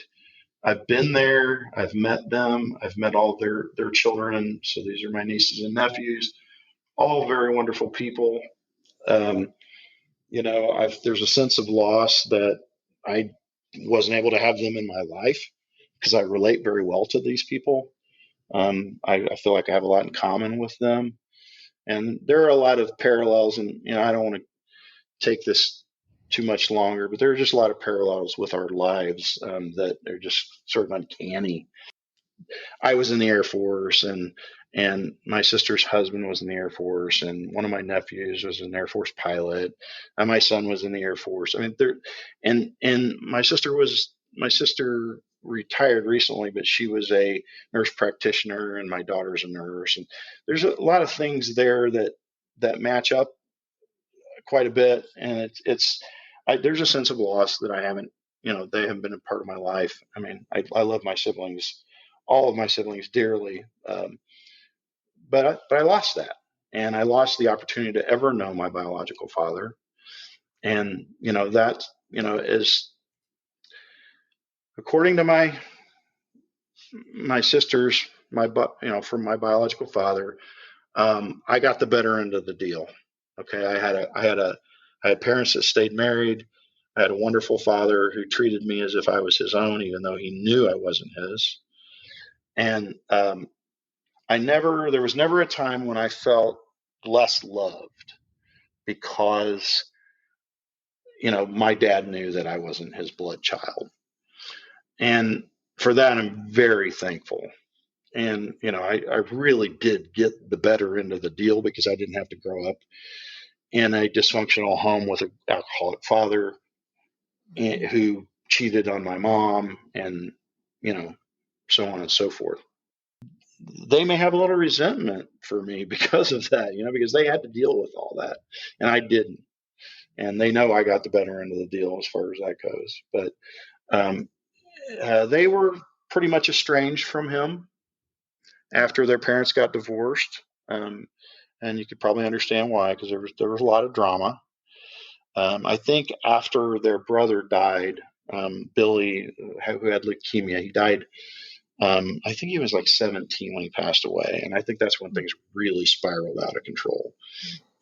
I've been there. I've met them. I've met all their children. So these are my nieces and nephews, all very wonderful people. Um, there's a sense of loss that I wasn't able to have them in my life because I relate very well to these people. I feel like I have a lot in common with them, and there are a lot of parallels. And I don't want to take this too much longer, but there are just a lot of parallels with our lives that are just sort of uncanny. I was in the Air Force, and my sister's husband was in the Air Force, and one of my nephews was an Air Force pilot, and my son was in the Air Force. I mean, and my sister retired recently, but she was a nurse practitioner, and my daughter's a nurse, and there's a lot of things there that match up quite a bit, and there's a sense of loss that I haven't, they haven't been a part of my life. I mean, I love my siblings, all of my siblings dearly, but I lost that, and I lost the opportunity to ever know my biological father, and that is according to my sisters, from my biological father. I got the better end of the deal. Okay, I had parents that stayed married. I had a wonderful father who treated me as if I was his own, even though he knew I wasn't his. And there was never a time when I felt less loved because, my dad knew that I wasn't his blood child. And for that, I'm very thankful. And, I really did get the better end of the deal because I didn't have to grow up in a dysfunctional home with an alcoholic father who cheated on my mom, and so on and so forth. They may have a lot of resentment for me because of that, because they had to deal with all that and I didn't, and they know I got the better end of the deal as far as that goes. But um, they were pretty much estranged from him after their parents got divorced, and you could probably understand why, because there was a lot of drama. I think after their brother died, Billy, who had leukemia, he died. I think he was like 17 when he passed away, and I think that's when things really spiraled out of control.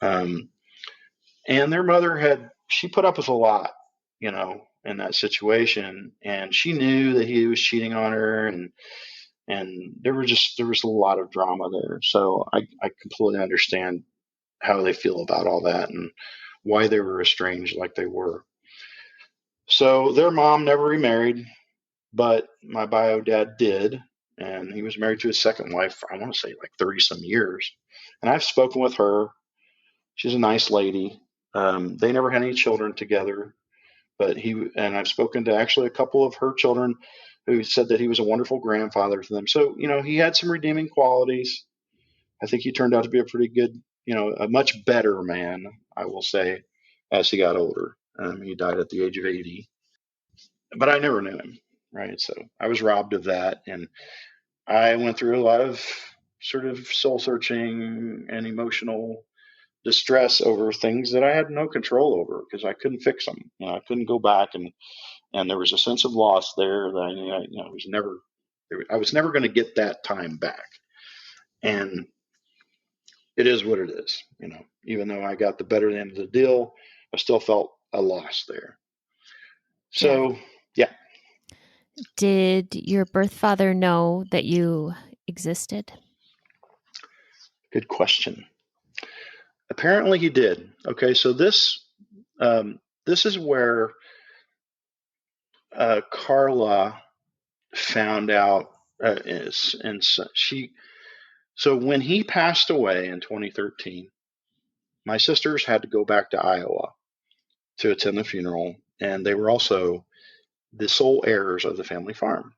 And their mother she put up with a lot, in that situation, and she knew that he was cheating on her, and there was a lot of drama there. So I completely understand how they feel about all that and why they were estranged like they were. So their mom never remarried, but my bio dad did, and he was married to his second wife. I want to say like 30 some years, and I've spoken with her. She's a nice lady. They never had any children together, but I've spoken to actually a couple of her children who said that he was a wonderful grandfather to them. So he had some redeeming qualities. I think he turned out to be a pretty good, a much better man, I will say, as he got older. He died at the age of 80, but I never knew him, right? So I was robbed of that, and I went through a lot of sort of soul searching and emotional distress over things that I had no control over because I couldn't fix them. I couldn't go back, and there was a sense of loss there that I knew I was never going to get that time back. And it is what it is. Even though I got the better end of the deal, I still felt a loss there. So, yeah. Did your birth father know that you existed? Good question. Apparently he did. Okay, so this is where Carla found out, so when he passed away in 2013, my sisters had to go back to Iowa to attend the funeral, and they were also the sole heirs of the family farm,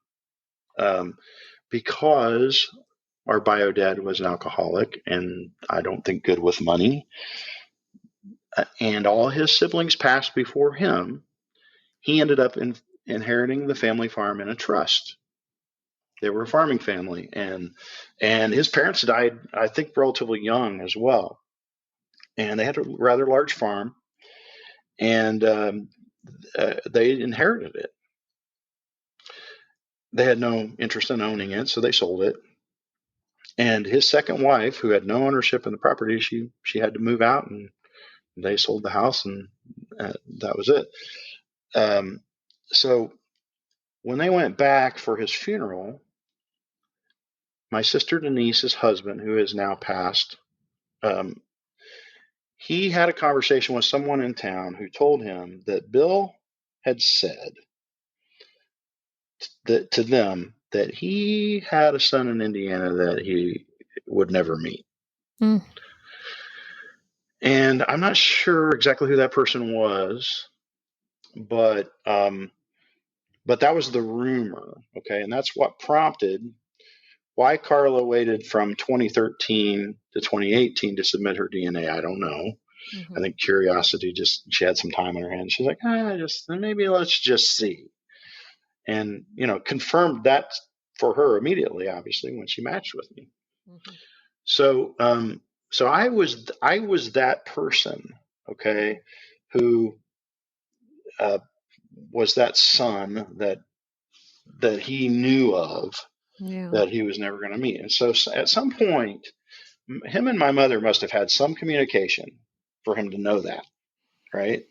because our bio dad was an alcoholic, and I don't think good with money, and all his siblings passed before him. He ended up inheriting the family farm in a trust. They were a farming family, and his parents died, I think, relatively young as well. And they had a rather large farm, and they inherited it. They had no interest in owning it, so they sold it. And his second wife, who had no ownership in the property, she had to move out, and they sold the house, and that was it. So when they went back for his funeral, my sister Denise's husband, who is now passed, he had a conversation with someone in town who told him that Bill had said that to them that he had a son in Indiana that he would never meet. Mm. And I'm not sure exactly who that person was, but that was the rumor. Okay, and that's what prompted why Carla waited from 2013 to 2018 to submit her DNA. I don't know. I think curiosity, she had some time on her hands. She's like, maybe let's just see. And, confirmed that for her immediately, obviously, when she matched with me. So, I was that person, okay, who was that son that he knew of, that he was never going to meet. And so at some point, him and my mother must have had some communication for him to know that, right?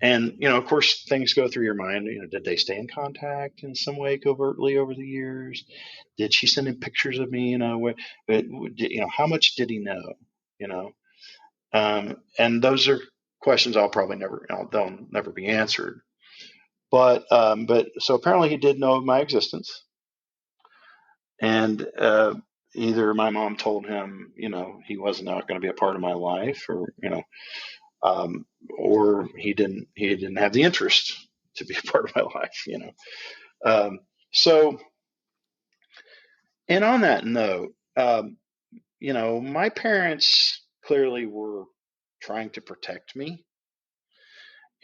And, of course, things go through your mind. Did they stay in contact in some way covertly over the years? Did she send him pictures of me? How much did he know? And those are questions I'll probably they'll never be answered. But so apparently he did know of my existence. And either my mom told him, he was not going to be a part of my life, or he didn't have the interest to be a part of my life, So, and on that note, my parents clearly were trying to protect me.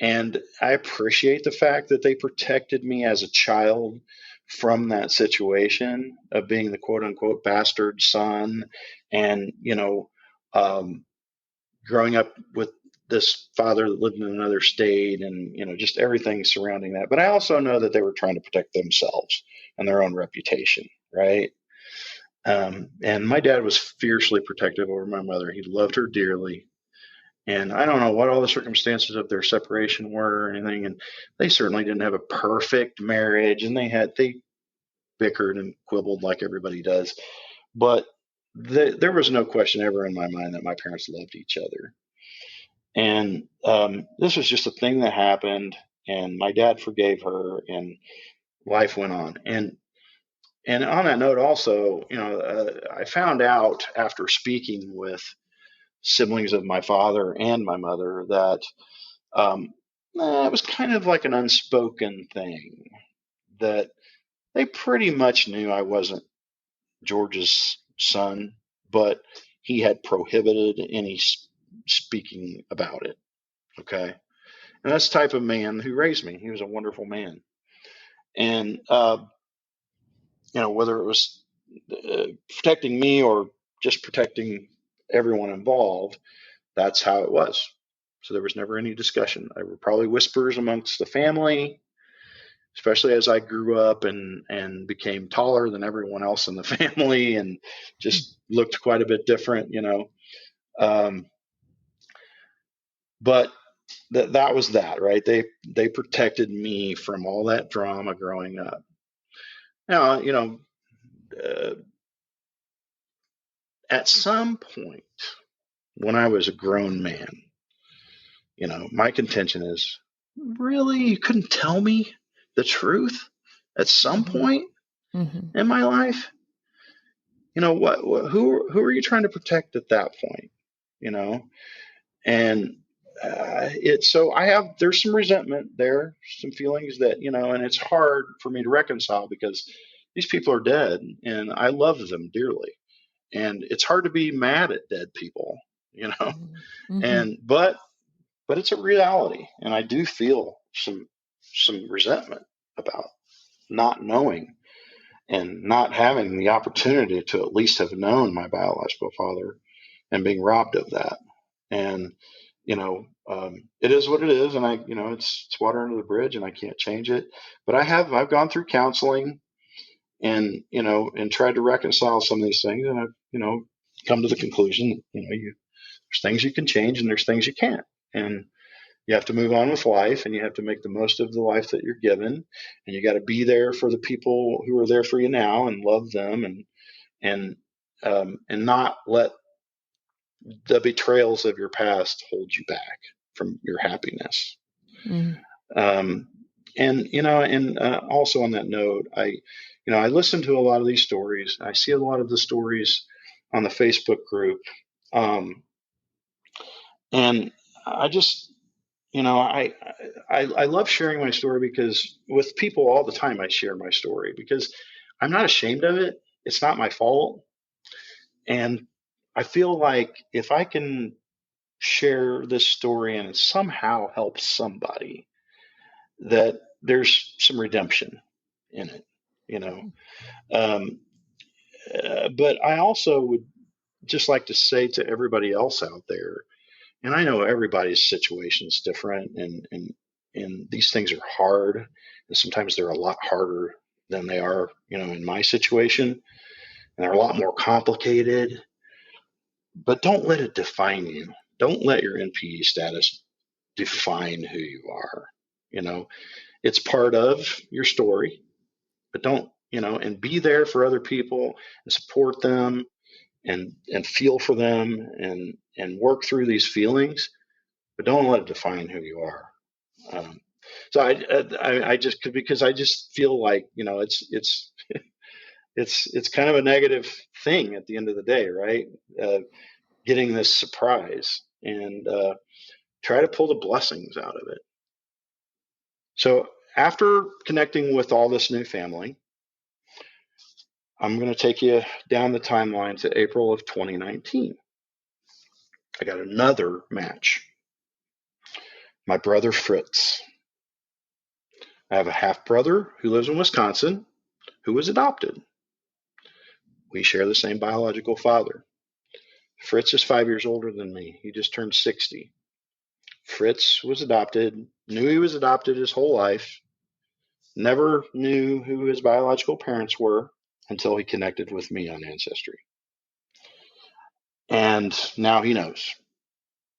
And I appreciate the fact that they protected me as a child from that situation of being the quote unquote bastard son, and, growing up with this father that lived in another state, and, just everything surrounding that. But I also know that they were trying to protect themselves and their own reputation, right? And my dad was fiercely protective over my mother. He loved her dearly. And I don't know what all the circumstances of their separation were or anything. And they certainly didn't have a perfect marriage, and they bickered and quibbled like everybody does. But there was no question ever in my mind that my parents loved each other. And this was just a thing that happened, and my dad forgave her, and life went on. And on that note, also, I found out after speaking with siblings of my father and my mother that it was kind of like an unspoken thing, that they pretty much knew I wasn't George's son, but he had prohibited any speaking about it. Okay. And that's the type of man who raised me. He was a wonderful man. And, whether it was protecting me or just protecting everyone involved, that's how it was. So there was never any discussion. There were probably whispers amongst the family, especially as I grew up and became taller than everyone else in the family and just looked quite a bit different, But that was that, right? They protected me from all that drama growing up. Now, at some point when I was a grown man, my contention is, really, you couldn't tell me the truth at some point in my life? Who are you trying to protect at that point? And there's some resentment there, some feelings that, and it's hard for me to reconcile because these people are dead and I love them dearly. And it's hard to be mad at dead people, and, but it's a reality. And I do feel some resentment about not knowing and not having the opportunity to at least have known my biological father and being robbed of that. And it is what it is, and it's water under the bridge, and I can't change it. But I've gone through counseling, and and tried to reconcile some of these things, and I've come to the conclusion that there's things you can change, and there's things you can't, and you have to move on with life, and you have to make the most of the life that you're given, and you got to be there for the people who are there for you now, and love them, and not let the betrayals of your past hold you back from your happiness. Mm. And also on that note, I listen to a lot of these stories. I see a lot of the stories on the Facebook group, and I just, I love sharing my story, because with people all the time I share my story because I'm not ashamed of it. It's not my fault, and I feel like if I can share this story and it somehow helps somebody, that there's some redemption in it, you know. Um, but I also would just like to say to everybody else out there, and I know everybody's situation is different, and these things are hard, and sometimes they're a lot harder than they are, in my situation, and they're a lot more complicated. But don't let it define you. Don't let your NPE status define who you are. It's part of your story, but don't, and be there for other people and support them, and feel for them, and work through these feelings, but don't let it define who you are. Um, so I just, because I just feel like, it's kind of a negative thing at the end of the day, right? Getting this surprise, and try to pull the blessings out of it. So after connecting with all this new family, I'm going to take you down the timeline to April of 2019. I got another match. My brother Fritz. I have a half brother who lives in Wisconsin who was adopted. We share the same biological father. Fritz is 5 years older than me. He just turned 60. Fritz was adopted, knew he was adopted his whole life, never knew who his biological parents were until he connected with me on Ancestry. And now he knows.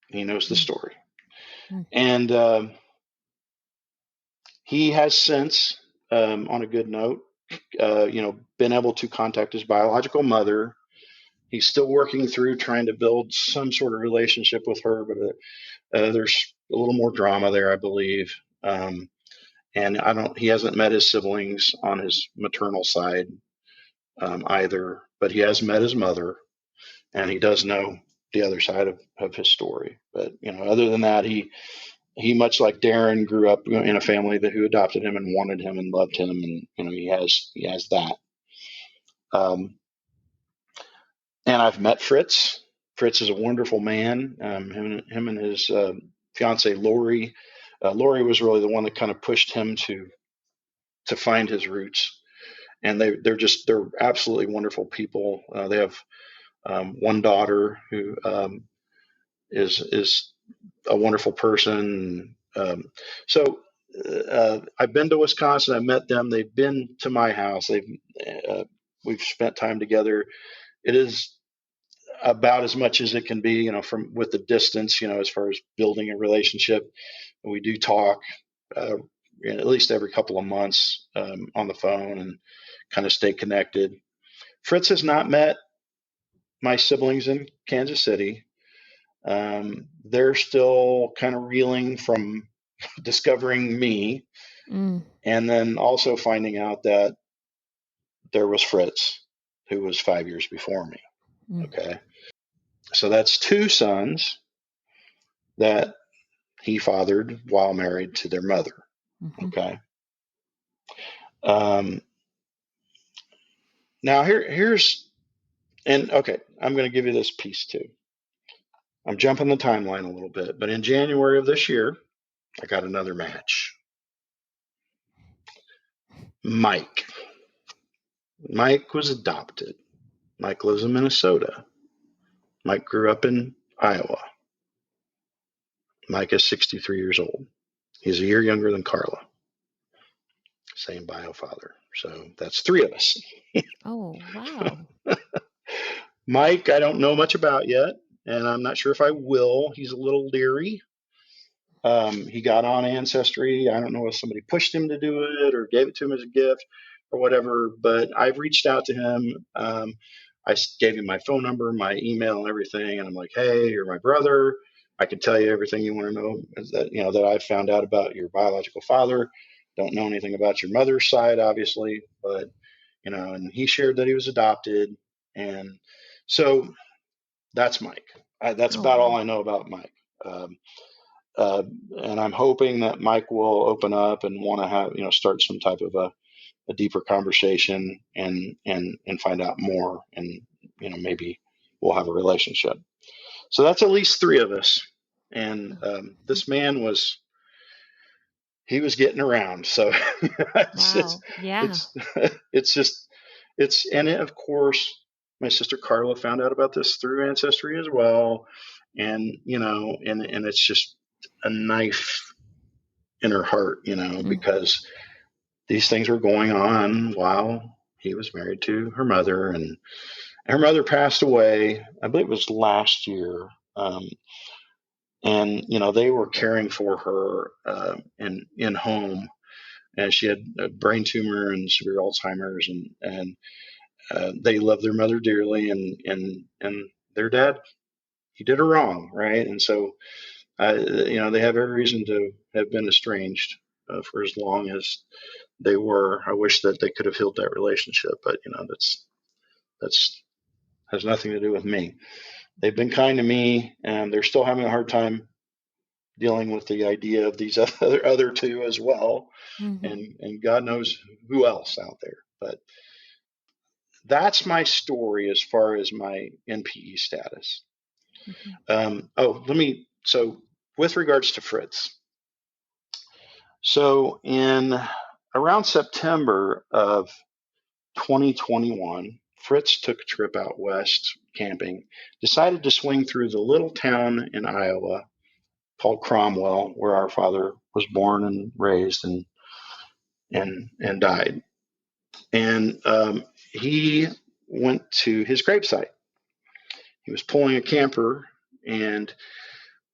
He knows the story. And he has since, on a good note, been able to contact his biological mother. He's still working through trying to build some sort of relationship with her, but there's a little more drama there, I believe. And he hasn't met his siblings on his maternal side either, but he has met his mother, and he does know the other side of his story. But other than that, he much like Darren grew up in a family who adopted him and wanted him and loved him, and he has that. And I've met Fritz. Fritz is a wonderful man. Him and his fiance Lori. Lori was really the one that kind of pushed him to find his roots. And they're absolutely wonderful people. They have one daughter who is a wonderful person. So I've been to Wisconsin. I met them. They've been to my house. We've spent time together. It is about as much as it can be, from with the distance, as far as building a relationship. We do talk at least every couple of months on the phone, and kind of stay connected. Fritz has not met my siblings in Kansas City. They're still kind of reeling from discovering me, and then also finding out that there was Fritz, who was 5 years before me. Okay. So that's two sons that he fathered while married to their mother. Okay. Now I'm going to give you this piece too. I'm jumping the timeline a little bit, but in January of this year, I got another match. Mike. Mike was adopted. Mike lives in Minnesota. Mike grew up in Iowa. Mike is 63 years old. He's a year younger than Carla. Same bio father. So that's 3 of us. Oh, wow. Mike, I don't know much about yet, and I'm not sure if I will. He's a little leery. He got on Ancestry. I don't know if somebody pushed him to do it or gave it to him as a gift or whatever, but I've reached out to him. I gave him my phone number, my email, and everything, and I'm like, "Hey, you're my brother. I can tell you everything you want to know that I found out about your biological father. Don't know anything about your mother's side, obviously, but and he shared that he was adopted, and so that's Mike. That's Oh, about all wow. I know about Mike. Um, uh, and I'm hoping that Mike will open up and want to have start some type of a deeper conversation and find out more, and maybe we'll have a relationship. So that's at least 3 of us, and this man was he was getting around. So Wow. Yeah. it's it's just and of course my sister Carla found out about this through Ancestry as well, and and it's just a knife in her heart, Mm. because these things were going on while he was married to her mother, and her mother passed away. I believe it was last year. And they were caring for her in home, and she had a brain tumor and severe Alzheimer's, and they loved their mother dearly, and their dad, he did her wrong, right? And so they have every reason to have been estranged for as long as they were. I wish that they could have healed that relationship, but that's has nothing to do with me. They've been kind to me, and they're still having a hard time dealing with the idea of these other 2 as well, Mm-hmm. and God knows who else out there. But that's my story as far as my NPE status. Mm-hmm. So with regards to Fritz, so in around September of 2021, Fritz took a trip out west camping, decided to swing through the little town in Iowa called Cromwell, where our father was born and raised and died. And he went to his gravesite. He was pulling a camper, and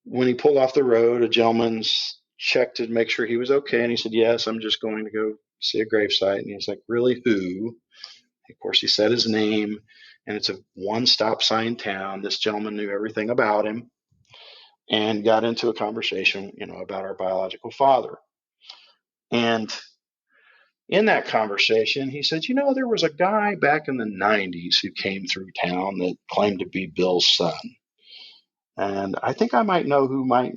when he pulled off the road, a gentleman checked to make sure he was okay, and he said, "Yes, I'm just going to go see a gravesite." And he's like, "Really, who?" Of course, he said his name, and it's a one-stop sign town. This gentleman knew everything about him and got into a conversation, about our biological father. And in that conversation, he said, there was a guy back in the 90s who came through town that claimed to be Bill's son. And I think I might know who might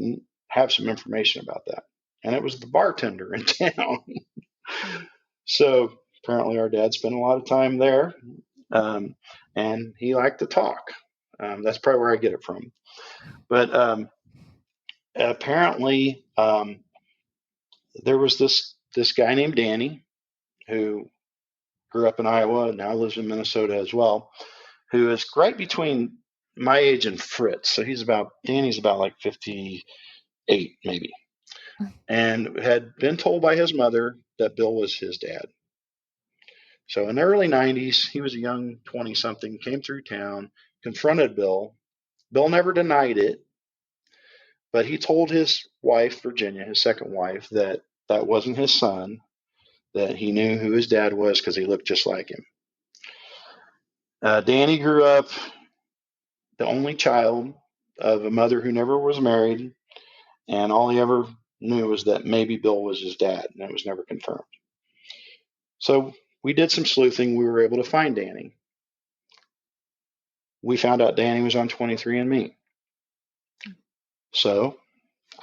have some information about that. And it was the bartender in town. Mm. So apparently our dad spent a lot of time there, and he liked to talk. That's probably where I get it from. But apparently, there was this guy named Danny who grew up in Iowa and now lives in Minnesota as well, who is right between my age and Fritz. So Danny's about like 58 maybe, and had been told by his mother that Bill was his dad. So in the early 90s, he was a young 20 something, came through town, confronted Bill. Bill never denied it, but he told his wife, Virginia, his second wife, that that wasn't his son, that he knew who his dad was because he looked just like him. Danny grew up the only child of a mother who never was married, and all he ever knew was that maybe Bill was his dad, and it was never confirmed. So we did some sleuthing. We were able to find Danny. We found out Danny was on 23andMe. So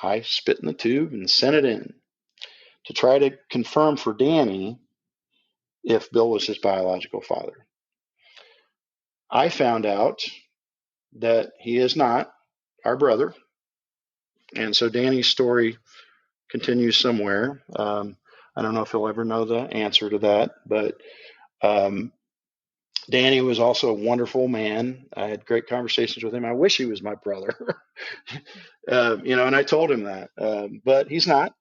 I spit in the tube and sent it in to try to confirm for Danny if Bill was his biological father. I found out that he is not our brother. And so Danny's story continues somewhere. I don't know if he'll ever know the answer to that, but um, Danny was also a wonderful man. I had great conversations with him. I wish he was my brother, and I told him that, but he's not.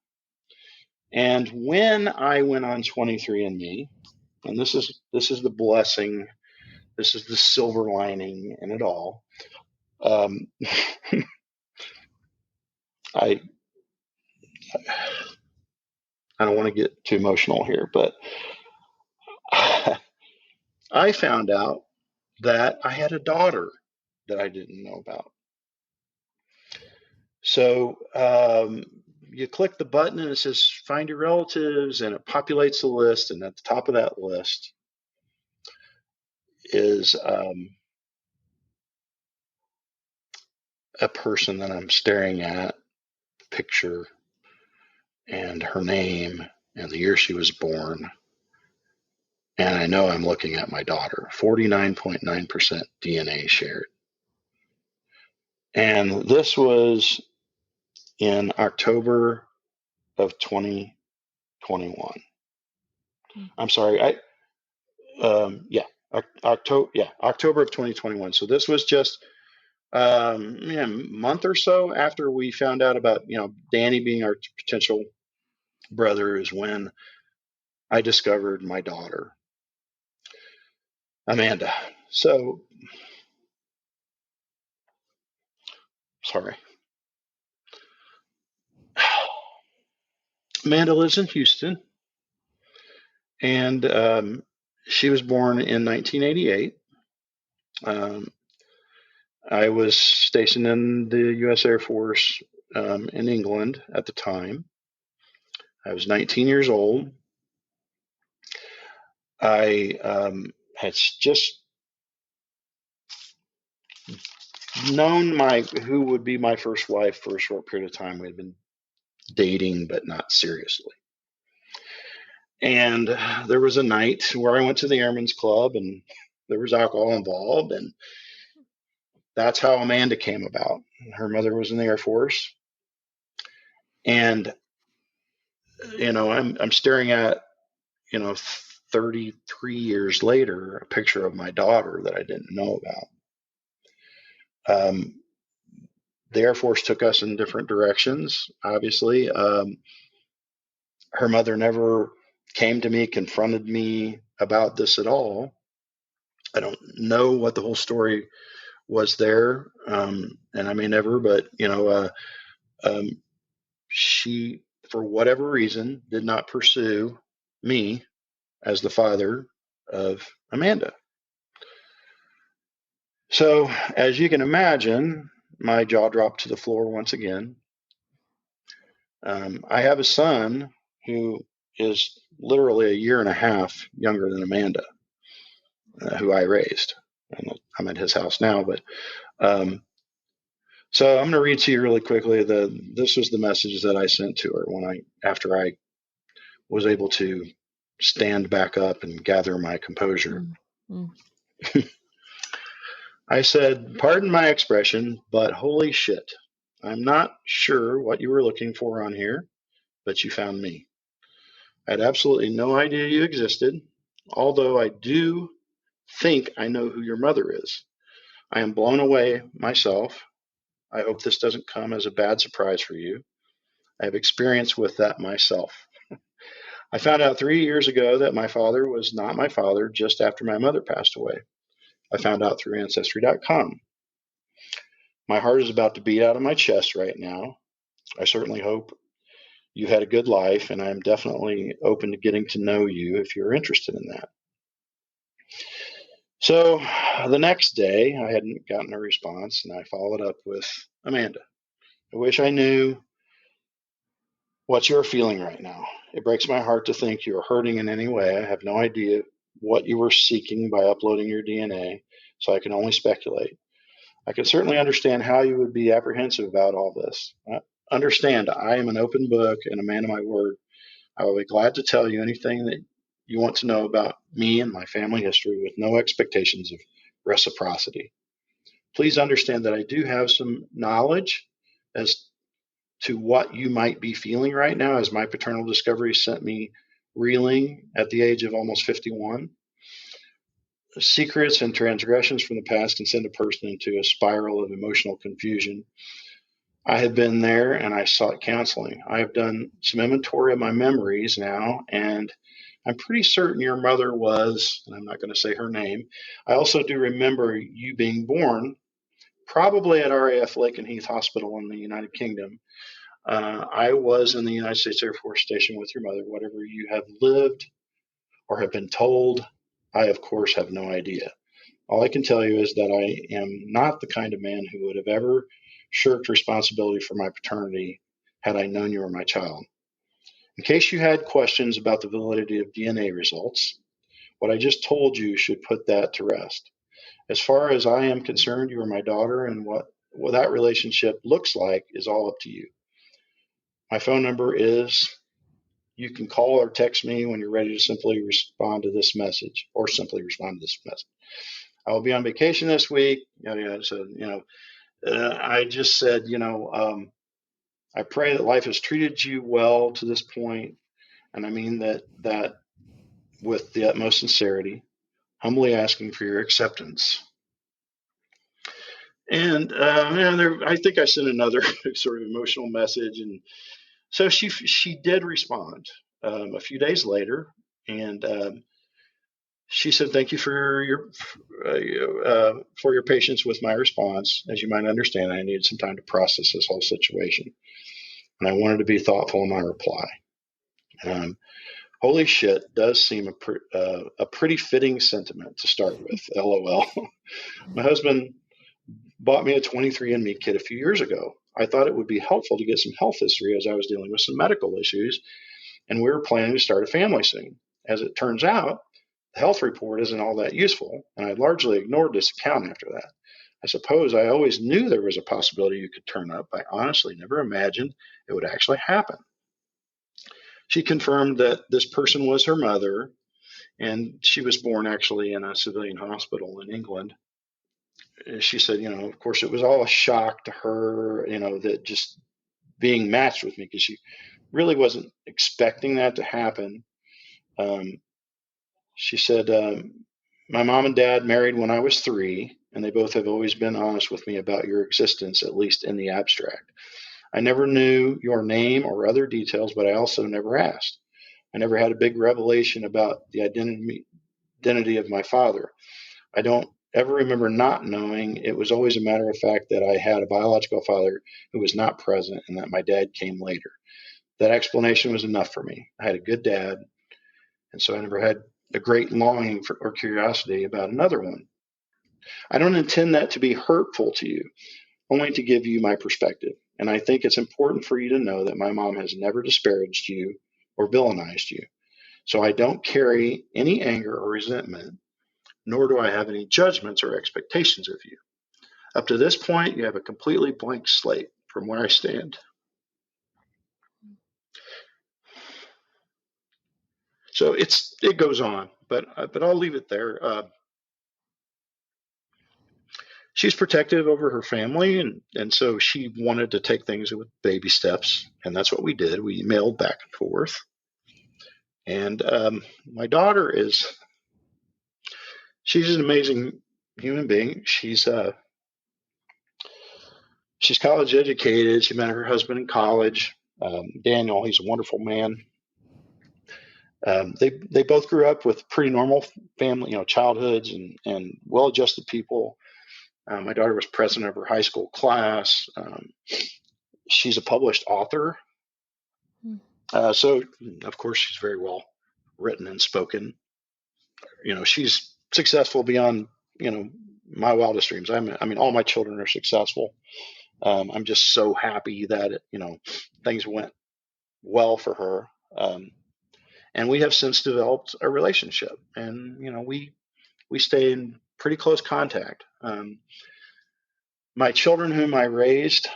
And when I went on 23andMe, and this is the blessing, this is the silver lining in it all. Um, I I don't want to get too emotional here, but I found out that I had a daughter that I didn't know about. So you click the button and it says find your relatives, and it populates the list. And at the top of that list is a person that I'm staring at, picture, and her name, and the year she was born. And I know I'm looking at my daughter, 49.9% DNA shared. And this was in October of 2021. I'm sorry, October of 2021. So this was just a month or so after we found out about Danny being our potential brother is when I discovered my daughter, Amanda. So sorry. Amanda lives in Houston, and she was born in 1988. I was stationed in the U.S. Air Force in England at the time. I was 19 years old. I had just known who would be my first wife for a short period of time. We had been dating, but not seriously. And there was a night where I went to the Airmen's Club, and there was alcohol involved, and that's how Amanda came about. Her mother was in the Air Force, and I'm staring at 33 years later a picture of my daughter that I didn't know about. The Air Force took us in different directions, obviously. Her mother never came to me, confronted me about this at all. I don't know what the whole story was there, and I may never, but she, for whatever reason, did not pursue me as the father of Amanda. So, as you can imagine, my jaw dropped to the floor once again. I have a son who is literally a year and a half younger than Amanda, who I raised. I'm at his house now, but so I'm going to read to you really quickly. This was the message that I sent to her after I was able to stand back up and gather my composure. Mm-hmm. I said, "Pardon my expression, but holy shit. I'm not sure what you were looking for on here, but you found me. I had absolutely no idea you existed, although I do think I know who your mother is. I am blown away myself. I hope this doesn't come as a bad surprise for you. I have experience with that myself. I found out 3 years ago that my father was not my father just after my mother passed away. I found out through Ancestry.com. My heart is about to beat out of my chest right now. I certainly hope you had a good life, and I'm definitely open to getting to know you if you're interested in that." So the next day, I hadn't gotten a response, and I followed up with, "Amanda, I wish I knew what you're feeling right now. It breaks my heart to think you're hurting in any way. I have no idea what you were seeking by uploading your DNA, so I can only speculate. I can certainly understand how you would be apprehensive about all this. Understand, I am an open book and a man of my word. I will be glad to tell you anything that you want to know about me and my family history with no expectations of reciprocity. Please understand that I do have some knowledge as to what you might be feeling right now, as my paternal discovery sent me reeling at the age of almost 51. secrets and transgressions from the past can send a person into a spiral of emotional confusion. I have been there and I sought counseling. I have done some inventory of my memories now, and I'm pretty certain your mother was, and I'm not going to say her name. I also do remember you being born, probably at RAF Lakenheath Hospital in the United Kingdom. I was in the United States Air Force Station with your mother. Whatever you have lived or have been told, I, of course, have no idea. All I can tell you is that I am not the kind of man who would have ever shirked responsibility for my paternity had I known you were my child. In case you had questions about the validity of DNA results, what I just told you should put that to rest. As far as I am concerned, you are my daughter, and what that relationship looks like is all up to you. My phone number is, you can call or text me when you're ready to simply respond to this message, or simply respond to this message. I will be on vacation this week. So, I just said, I pray that life has treated you well to this point, and I mean that with the utmost sincerity, humbly asking for your acceptance. And I think I sent another sort of emotional message, and so she did respond a few days later, and she said, "Thank you for your patience with my response. As you might understand, I needed some time to process this whole situation, and I wanted to be thoughtful in my reply." Holy shit does seem a pretty fitting sentiment to start with. LOL. My husband bought me a 23andMe kit a few years ago. I thought it would be helpful to get some health history as I was dealing with some medical issues, and we were planning to start a family soon. As it turns out, the health report isn't all that useful, and I largely ignored this account after that. I suppose I always knew there was a possibility you could turn up. I honestly never imagined it would actually happen. She confirmed that this person was her mother, and she was born actually in a civilian hospital in England. She said, of course, it was all a shock to her, that just being matched with me, because she really wasn't expecting that to happen. She said, my mom and dad married when I was 3, and they both have always been honest with me about your existence, at least in the abstract. I never knew your name or other details, but I also never asked. I never had a big revelation about the identity of my father. I don't ever remember not knowing. It was always a matter of fact that I had a biological father who was not present and that my dad came later. That explanation was enough for me. I had a good dad, and so I never had a great longing for or curiosity about another one. I don't intend that to be hurtful to you, only to give you my perspective. And I think it's important for you to know that my mom has never disparaged you or villainized you. So I don't carry any anger or resentment, nor do I have any judgments or expectations of you. Up to this point, you have a completely blank slate from where I stand. So it goes on, but I'll leave it there. She's protective over her family, and so she wanted to take things with baby steps, and that's what we did. We emailed back and forth. And my daughter she's an amazing human being. She's college educated. She met her husband in college, Daniel. He's a wonderful man. They both grew up with pretty normal family, childhoods and well-adjusted people. My daughter was president of her high school class. She's a published author. So, of course, she's very well written and spoken. She's successful beyond, my wildest dreams. I mean, all my children are successful. I'm just so happy that, things went well for her. And we have since developed a relationship, and, we stay in pretty close contact. My children, whom I raised,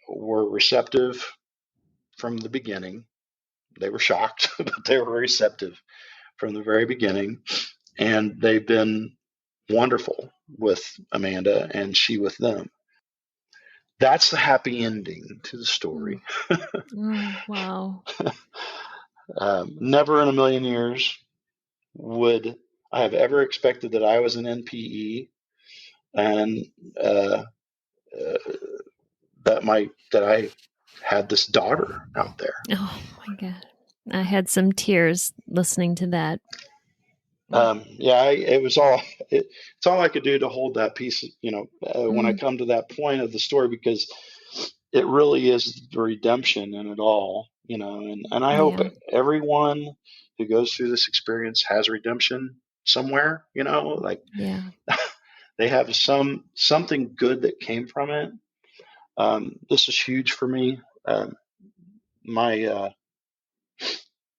were receptive from the beginning. They were shocked, but they were receptive from the very beginning. And they've been wonderful with Amanda and she with them. That's the happy ending to the story. Oh, wow. Never in a million years would I have ever expected that I was an NPE, and uh, uh, that I had this daughter out there. Oh my God. I had some tears listening to that. Yeah, it's all I could do to hold that piece, when I come to that point of the story, because it really is the redemption in it all, and I hope Yeah. everyone who goes through this experience has redemption somewhere, like Yeah. they have something good that came from it. This is huge for me. My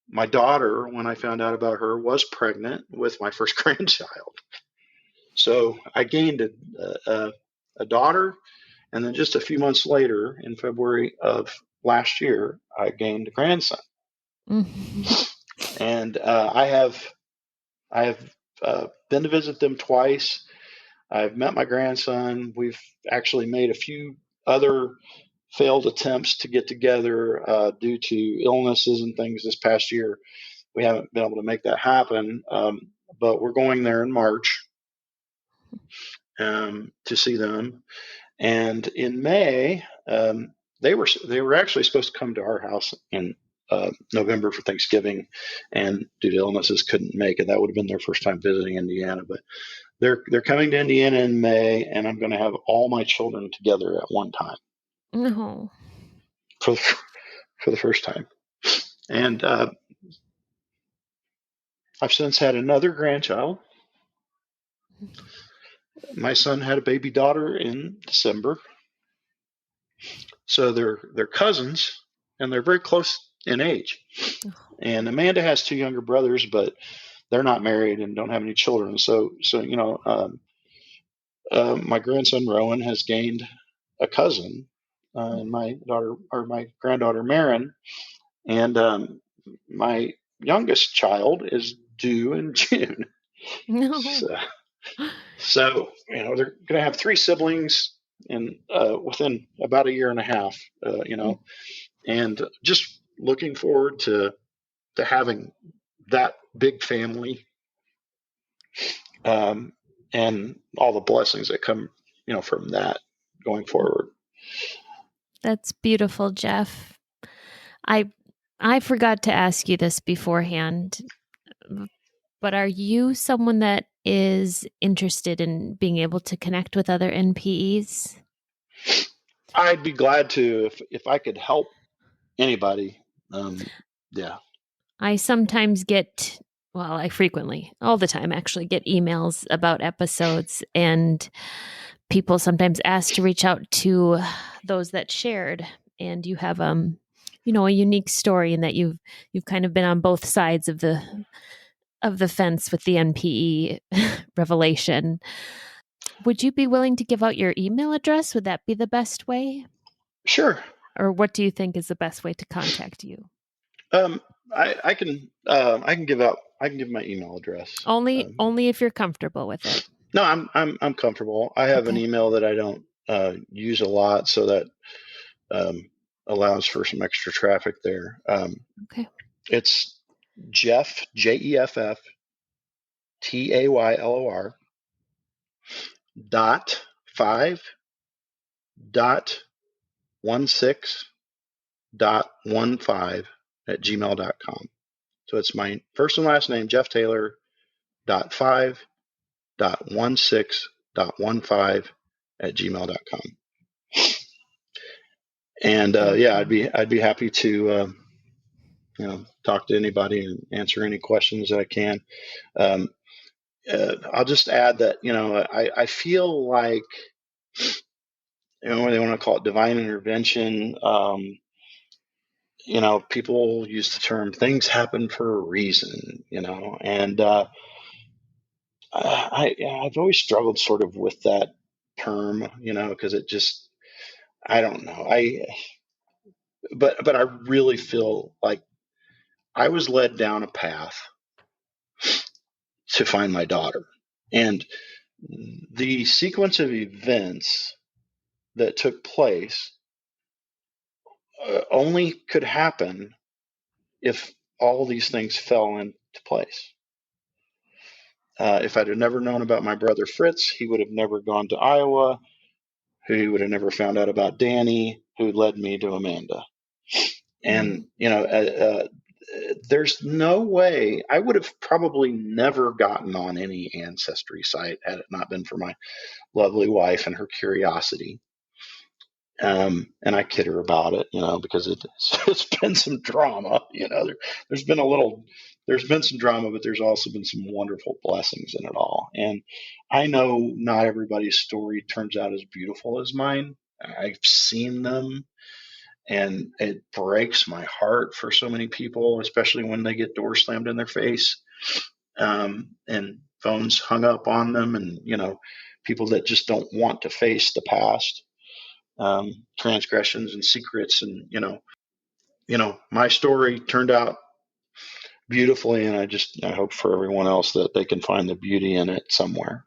my daughter, when I found out about her, was pregnant with my first grandchild. So I gained a daughter, and then just a few months later, in February of last year, I gained a grandson. Mm-hmm. And I have been to visit them twice. I've met my grandson. We've actually made a few other failed attempts to get together due to illnesses and things this past year. We haven't been able to make that happen, but we're going there in March to see them. And in May, they were actually supposed to come to our house in November for Thanksgiving, and due to illnesses, couldn't make it. That would have been their first time visiting Indiana, but they're coming to Indiana in May, and I'm going to have all my children together at one time No. for for the first time. And I've since had another grandchild. My son had a baby daughter in December. So they're cousins, and they're very close in age. And Amanda has two younger brothers, but they're not married and don't have any children. So my grandson Rowan has gained a cousin, and my granddaughter Marin, and my youngest child is due in June. No. So they're going to have three siblings in within about a year and a half. And just looking forward to having that big family, and all the blessings that come from that going forward. That's beautiful, Jeff. I forgot to ask you this beforehand, but are you someone that is interested in being able to connect with other NPEs? I'd be glad to if I could help anybody. Yeah. I sometimes get, well, I frequently, all the time actually, get emails about episodes, and people sometimes ask to reach out to those that shared. And you have a unique story in that you've kind of been on both sides of the fence with the NPE revelation. Would you be willing to give out your email address? Would that be the best way? Sure. Or what do you think is the best way to contact you? Um, I can give my email address. Only if you're comfortable with it. No, I'm comfortable. I have an Okay. email that I don't use a lot, so that allows for some extra traffic there. Okay. It's Jeff, Jeff Taylor .5 .16.15 at gmail.com. So it's my first and last name, Jeff Taylor .5 .16.15 at gmail.com. And yeah, I'd be happy to talk to anybody and answer any questions that I can. I'll just add that I feel like they want to call it divine intervention. People use the term "things happen for a reason," and I've always struggled sort of with that term, because it just I don't know. But I really feel like I was led down a path to find my daughter, and the sequence of events that took place only could happen if all these things fell into place. If I'd have never known about my brother Fritz, he would have never gone to Iowa. He would have never found out about Danny, who led me to Amanda. And, there's no way I would have probably never gotten on any ancestry site had it not been for my lovely wife and her curiosity. And I kid her about it, because it's been some drama, there's been some drama, but there's also been some wonderful blessings in it all. And I know not everybody's story turns out as beautiful as mine. I've seen them, and it breaks my heart for so many people, especially when they get doors slammed in their face, and phones hung up on them, and people that just don't want to face the past, transgressions and secrets. And my story turned out beautifully, and I hope for everyone else that they can find the beauty in it somewhere.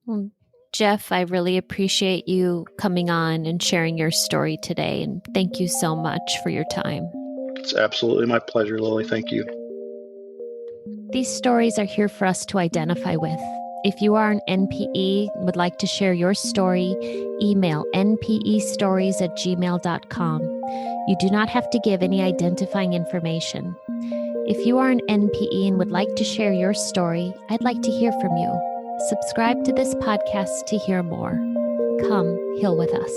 Well, Jeff, I really appreciate you coming on and sharing your story today, and thank you so much for your time. It's absolutely my pleasure, Lily. Thank you. These stories are here for us to identify with. If you are an NPE and would like to share your story, email npestories@gmail.com. You do not have to give any identifying information. If you are an NPE and would like to share your story, I'd like to hear from you. Subscribe to this podcast to hear more. Come heal with us.